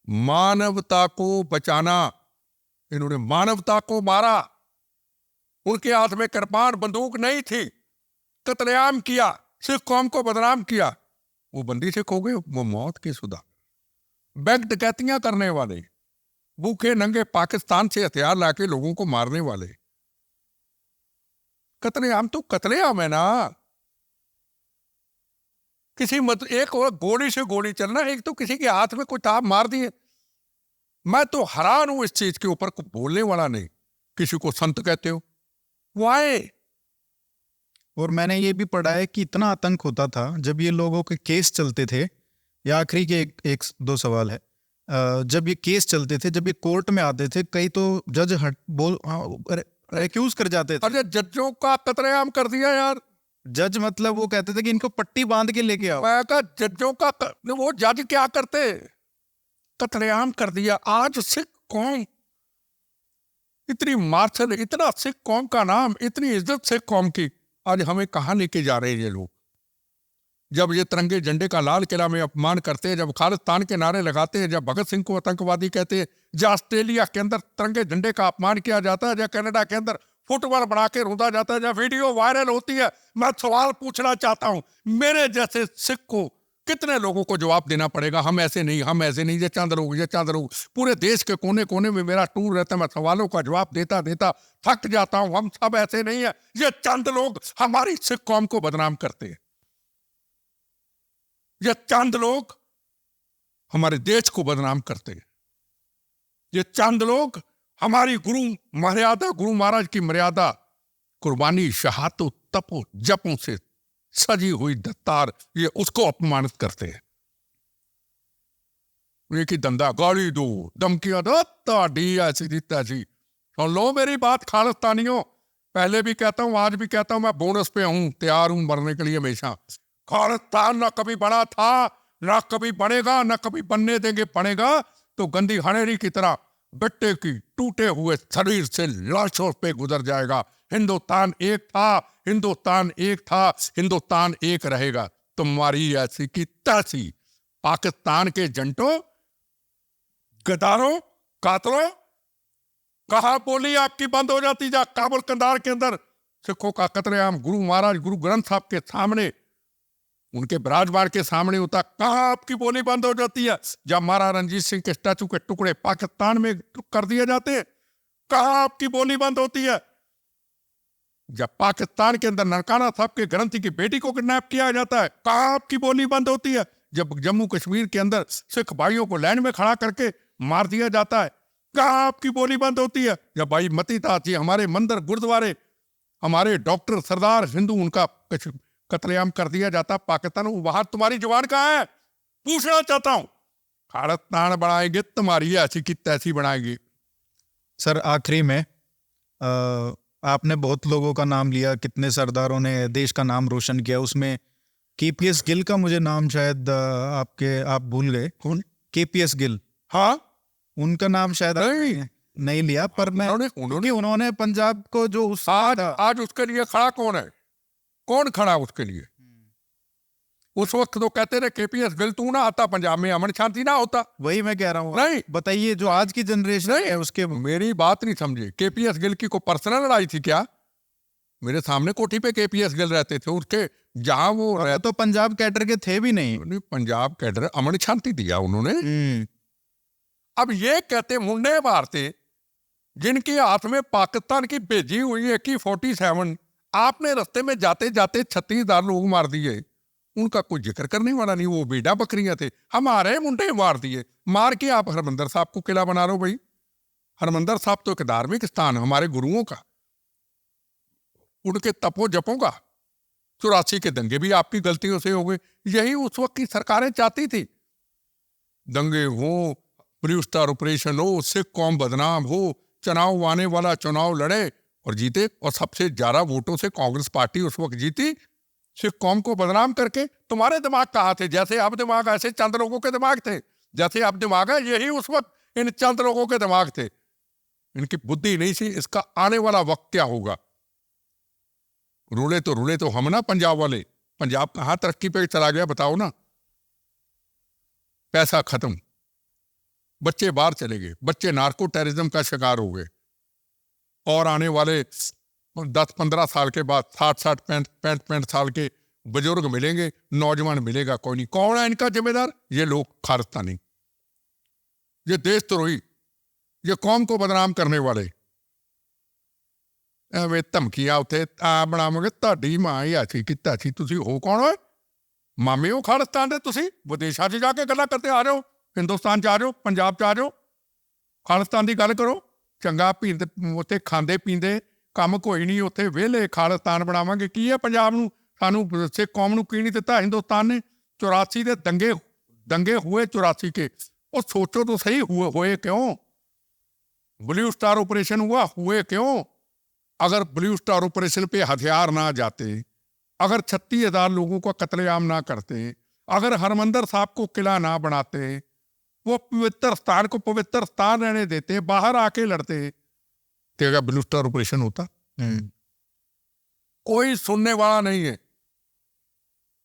मानवता को बचाना, इन्होंने मानवता को मारा। उनके हाथ में कृपाण बंदूक नहीं थी, कत्लेआम किया, सिख कौम को बदनाम किया। वो बंदी सिख हो गए, वो मौत की सुधा। बैंक डकैतियां करने वाले, भूखे नंगे पाकिस्तान से हथियार लाके लोगों को मारने वाले, कत्लेआम तो कत्लेआम है ना। एक और गोली से गोली चलना, एक तो किसी के हाथ में कुछ आप मार दिए। मैं तो हैरान हूं इस चीज के ऊपर, को बोलने वाला नहीं। किसी को संत कहते हो, वाए। और मैंने ये भी पढ़ा है कि इतना आतंक होता था जब ये लोगों के केस चलते थे। या आखिरी के एक दो सवाल है। जब ये केस चलते थे, जब ये कोर्ट में आते थे, कई तो जज एक्यूज कर जाते थे। अरे जजों का कत्लेआम कर दिया यार। जज मतलब वो कहते थे कि इनको पट्टी बांध के लेके आओ। मैं कहा जजों का वो जज क्या करते, कत्लेआम कर दिया। आज सिख कौम इतनी मार्शल, इतना सिख कौम का नाम, इतनी इज्जत सिख कौम की, आज हमें कहां लेके जा रहे हैं ये लोग। जब ये तिरंगे झंडे का लाल किला में अपमान करते हैं, जब खालिस्तान के नारे लगाते हैं, जब भगत सिंह को आतंकवादी कहते हैं, जब ऑस्ट्रेलिया के अंदर तिरंगे झंडे का अपमान किया जाता है, जब कनाडा के अंदर फुटबॉल बना के रोता जाता है, जब वीडियो वायरल होती है, मैं सवाल पूछना चाहता हूं, मेरे जैसे सिख को कितने लोगों को जवाब देना पड़ेगा? हम ऐसे नहीं, हम ऐसे नहीं, ये चंद लोग, ये चंद लोग। पूरे देश के कोने कोने में मेरा टूर रहता है, मैं सवालों का जवाब देता देता थक जाता हूं। हम सब ऐसे नहीं है, ये चंद लोग हमारी सिख कौम को बदनाम करते हैं। ये चंद लोग हमारे देश को बदनाम करते हैं। ये चंद लोग हमारी गुरु मर्यादा, गुरु महाराज की मर्यादा, कुर्बानी, शहादतों, तपो जपों से सजी हुई दत्तार, ये उसको अपमानित करते हैं। एक ही धंधा, गाली दो, धमकियां दो, दी ऐसी दी तैसी। सुन लो मेरी बात खालिस्तानियों, पहले भी कहता हूं, आज भी कहता हूं, मैं बोनस पे हूं, तैयार हूं मरने के लिए हमेशा। खालिस्तान ना कभी बना था, ना कभी बनेगा, ना कभी बनने देंगे। बनेगा तो गंदी हनेरी की तरह बेटे की टूटे हुए शरीर से लाशों पे गुजर जाएगा। हिंदुस्तान एक था, हिंदुस्तान एक था, हिंदुस्तान एक रहेगा। तुम्हारी ऐसी की तैसी पाकिस्तान के जंटों, गद्दारों, कातलों, कहा बोली आपकी बंद हो जाती। जा काबुल कंधार के अंदर सिखों का कत्लेआम गुरु महाराज, गुरु ग्रंथ साहब के सामने, उनके विराजमान के सामने होता, कहां आपकी बोली बंद हो जाती है? जब महाराजा रणजीत सिंह के स्टैचू के टुकड़े पाकिस्तान में कर दिए जाते हैं, कहां आपकी बोली बंद होती है? जब पाकिस्तान के अंदर ननकाना साहब के ग्रंथी की बेटी को किडनैप किया जाता है, कहां आपकी बोली बंद होती है? जब जम्मू कश्मीर के अंदर सिख भाइयों को लाइन में खड़ा करके मार दिया जाता है, कहां आपकी बोली बंद होती है? जब भाई मती दास जी, हमारे मंदिर गुरुद्वारे, हमारे डॉक्टर सरदार हिंदू, उनका कत्लेआम कर दिया जाता पाकिस्तान, वहां तुम्हारी जुबान कहां है? पूछना चाहता हूं। खालिस्तान बनाएंगे, तुम्हारी ऐसी की तैसी बनाएंगे। सर आखिरी में आपने बहुत लोगों का नाम लिया, कितने सरदारों ने देश का नाम रोशन किया, उसमें केपीएस गिल का मुझे नाम शायद आप भूल गए। कौन? केपीएस गिल। हाँ, उनका नाम शायद नहीं लिया, पर मैं उन्होंने पंजाब को जो आज उसके लिए खड़ा कौन है? कौन खड़ा उसके लिए? उस वक्त तो कहते थे केपीएस गिल तू ना आता पंजाब में अमन शांति ना होता। वही मैं कह रहा हूँ। नहीं बताइए, जो आज की जनरेशन है उसके। मेरी बात नहीं समझे। केपीएस गिल की कोई पर्सनल लड़ाई थी क्या? मेरे सामने कोठी पे केपीएस गिल रहते थे, उसके जहां वो तो पंजाब कैडर के थे भी नहीं। पंजाब कैडर, अमन शांति दिया उन्होंने। अब ये कहते मुंडे मारते जिनके हाथ में पाकिस्तान की भेजी हुई AK-47, आपने रास्ते में जाते जाते 36,000 लोग मार दिए, उनका कोई जिक्र करने वाला नहीं। वो बेड़ा बकरियां थे, हमारे मुंडे मार दिए। मार के आप हरमंदर साहब को किला बना लो भाई। हरमंदर साहब तो एक धार्मिक स्थान हमारे गुरुओं का, उनके तपो जपों का। 84 के दंगे भी आपकी गलतियों से हो गए। यही उस वक्त की सरकारें चाहती थी, दंगे हो, ब्लू स्टार ऑपरेशन हो, सिख कौम बदनाम हो, चुनाव आने वाला चुनाव लड़े और जीते, और सबसे ज्यादा वोटों से कांग्रेस पार्टी उस वक्त जीती, सिख कौम को बदनाम करके। तुम्हारे दिमाग कहाँ थे? जैसे अब दिमाग ऐसे चंद लोगों के दिमाग थे, जैसे अब दिमाग है यही उस वक्त इन चंद लोगों के दिमाग थे। इनकी बुद्धि नहीं थी। इसका आने वाला वक्त क्या होगा रुले तो हम ना पंजाब वाले। पंजाब कहाँ तरक्की पे चला गया बताओ ना। पैसा खत्म, बच्चे बाहर चले गए, बच्चे नार्को टेररिज्म का शिकार हो गए, और आने वाले 10-15 साल के बाद 60-60 65 साल के बुजुर्ग मिलेंगे, नौजवान मिलेगा कोई नहीं। कौन है इनका जिम्मेदार? ये लोग खालिस्तानी, ये देशद्रोही, ये कौम को बदनाम करने वाले। ਐਵੇਂ ਧਮਕੀਆਂ ਉੱਥੇ ਆ ਬਣਾਵਾਂਗੇ, ਤੁਹਾਡੀ ਮਾਂ ਹੀ ਐਸੀ ਕੀਤਾ ਸੀ, ਤੁਸੀਂ ਹੋ ਕੌਣ ਹੋਏ? ਮਾਮੇ ਹੋ ਖਾਲਿਸਤਾਨ ਦੇ? ਤੁਸੀਂ ਵਿਦੇਸ਼ਾਂ 'ਚ ਜਾ ਕੇ ਗੱਲਾਂ ਕਰਦੇ ਆ ਜਾਓ, ਹਿੰਦੁਸਤਾਨ 'ਚ ਆ ਜਾਓ, ਪੰਜਾਬ 'ਚ ਆ ਜਾਓ, ਖਾਲਿਸਤਾਨ ਦੀ ਗੱਲ ਕਰੋ। ਚੰਗਾ ਪੀਂਦੇ ਉੱਥੇ ਖਾਂਦੇ ਪੀਂਦੇ, ਕੰਮ ਕੋਈ ਨਹੀਂ ਉੱਥੇ, ਵਿਹਲੇ ਖਾਲਿਸਤਾਨ ਬਣਾਵਾਂਗੇ। ਕੀ ਹੈ ਪੰਜਾਬ ਨੂੰ, ਸਾਨੂੰ ਸਿੱਖ ਕੌਮ ਨੂੰ ਕੀ ਨਹੀਂ ਦਿੱਤਾ ਹਿੰਦੁਸਤਾਨ ਨੇ? 84 ਦੇ दंगे हुए 84 के, और सोचो तो सही हुए क्यों? ब्लू स्टार ऑपरेशन हुए क्यों? अगर ब्लू स्टार ऑपरेशन पे हथियार ना जाते, अगर 36,000 लोगों का कत्लेआम ना करते, अगर हरमंदिर साहब को किला ना बनाते, वो पवित्र स्थान को पवित्र स्थान रहने देते, बाहर आके लड़ते, तो क्या ब्लू स्टार ऑपरेशन होता? कोई सुनने वाला नहीं है।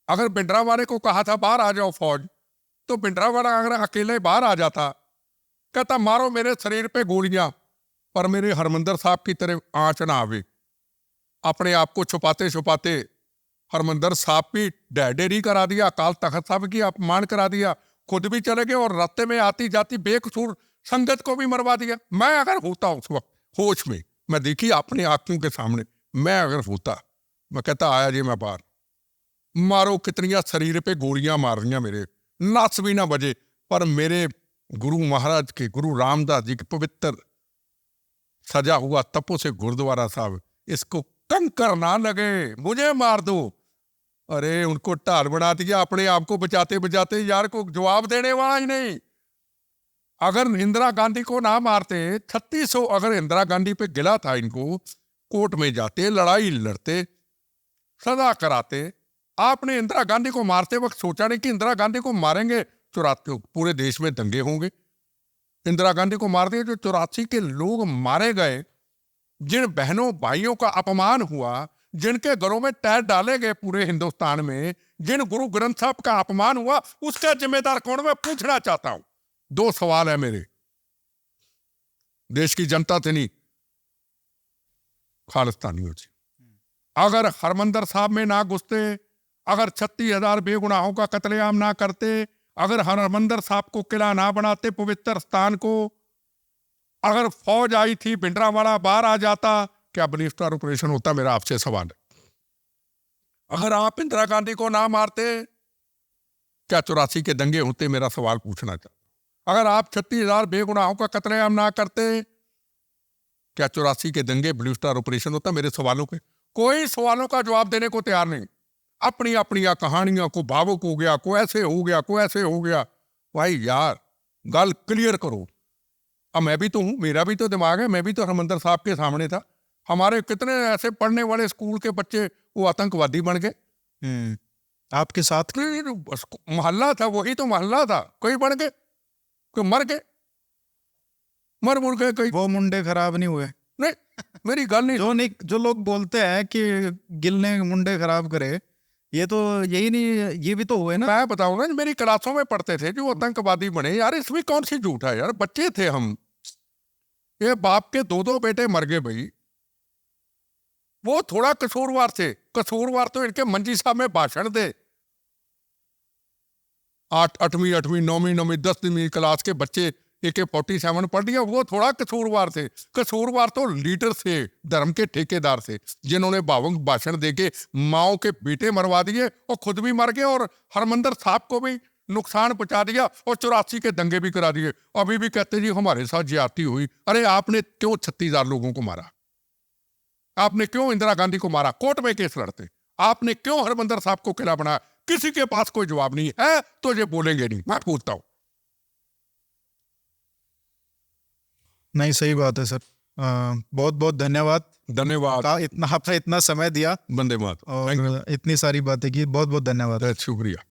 अगर भिंडरावाले को कहा था बाहर आ जाओ फौज, तो भिंडरावाला अगर अकेले बाहर आ जाता, कहता मारो मेरे शरीर पे गोलियां, पर मेरे हरमंदिर साहब की तरह आंच ना आवे। अपने आप को छुपाते छुपाते हरमंदिर साहब की ढेरी करा दिया, अकाल तख्त साहब की अपमान करा दिया, खुद भी चले गए, और रास्ते में आती जाती बेकसूर संगत को भी मरवा दिया। मैं अगर होता उस वक्त होश में, मैं देखी अपनी आंखों के सामने, मैं अगर होता, मैं कहता आया जी मैं बाहर, मारो। कितनियां शरीर पे गोलियां मार रही मेरे, नस भी ना बजे, पर मेरे गुरु महाराज के, गुरु रामदास जी के पवित्र सजा हुआ तपो से गुरुद्वारा साहब, इसको कंकर ना लगे, मुझे मार दो। अरे उनको ढाल बना दिया, अपने आप को बचाते बचाते यार को जवाब देने वाला ही नहीं। अगर इंदिरा गांधी को ना मारते, 3600 अगर इंदिरा गांधी पे गिला था इनको, कोर्ट में जाते, लड़ाई लड़ते, सजा कराते। आपने इंदिरा गांधी को मारते वक्त सोचा नहीं कि इंदिरा गांधी को मारेंगे, 84 पूरे देश में दंगे होंगे। इंदिरा गांधी को मार दिया, जो 84 के लोग मारे गए, जिन बहनों भाइयों का अपमान हुआ, जिनके घरों में टैर डाले गए पूरे हिंदुस्तान में, जिन गुरु ग्रंथ साहब का अपमान हुआ, उसका जिम्मेदार कौन? मैं पूछना चाहता हूं। 2 सवाल है मेरे, देश की जनता से नहीं, खालिस्तानियों से। अगर हरमंदिर साहब में ना घुसते, अगर 36,000 बेगुनाहों का कत्लेआम ना करते, अगर हरमंदिर साहब को किला ना बनाते, पवित्र स्थान को, अगर फौज आई थी, भिंडरावाला बाहर आ जाता, क्या ब्लू स्टार ऑपरेशन होता? मेरा आपसे सवाल है। अगर आप इंदिरा गांधी को ना मारते, क्या 84 के दंगे होते? मेरा सवाल पूछना चाहता हूं। अगर आप 36,000 बेगुनाहों का कत्लेआम ना करते, क्या 84 के दंगे ब्लू स्टार ऑपरेशन होता? मेरे सवालों के कोई सवालों का जवाब देने को तैयार नहीं। अपनी अपनी कहानियां, को भावुक हो गया, को ऐसे हो गया, को ऐसे हो गया। भाई यार गल क्लियर करो। अब मैं भी तो हूं, मेरा भी तो दिमाग है, मैं भी तो हरमंदिर साहब के सामने था। हमारे कितने ऐसे पढ़ने वाले स्कूल के बच्चे वो आतंकवादी बन गए। आपके साथ मोहल्ला था, वही तो मोहल्ला था, कोई बन गए, कोई मर गए, मर गए कई। वो मुंडे खराब नहीं हुए? नहीं, मेरी गल नहीं। जो लोग बोलते हैं कि गिल ने मुंडे खराब करे, ये तो यही नहीं, ये भी तो हुए ना। मैं बताऊं ना, मेरी क्लासों में पढ़ते थे जो आतंकवादी बने। यार इसमें कौन सी झूठ है यार, बच्चे थे हम। ये बाप के 2 बेटे मर गए भाई, वो थोड़ा कसूरवार थे। कसूरवार तो इनके मंजी साहब में भाषण दे। 8वीं 9वीं 10वीं क्लास के बच्चे AK-47 पढ़ दिया, वो थोड़ा कसूरवार थे। कसूरवार तो लीडर थे, धर्म के ठेकेदार थे, जिन्होंने भावुक भाषण देके माओ के बेटे मरवा दिए और खुद भी मर गए, और हरमंदिर साहब को भी नुकसान पहुंचा दिया, और 84 के दंगे भी करा दिए। अभी भी कहते जी हमारे साथ ज्यादती हुई। अरे आपने क्यों 36,000 लोगों को मारा? आपने क्यों इंदिरा गांधी को मारा? कोर्ट में केस लड़ते। आपने क्यों हरमंदिर साहब को किला बनाया? किसी के पास कोई जवाब नहीं है, तो ये बोलेंगे नहीं। मैं पूछता हूं। नहीं, सही बात है सर। बहुत बहुत धन्यवाद। धन्यवाद, आपने इतना समय दिया, वंदे मातरम, और इतनी सारी बातें की। बहुत बहुत धन्यवाद। शुक्रिया।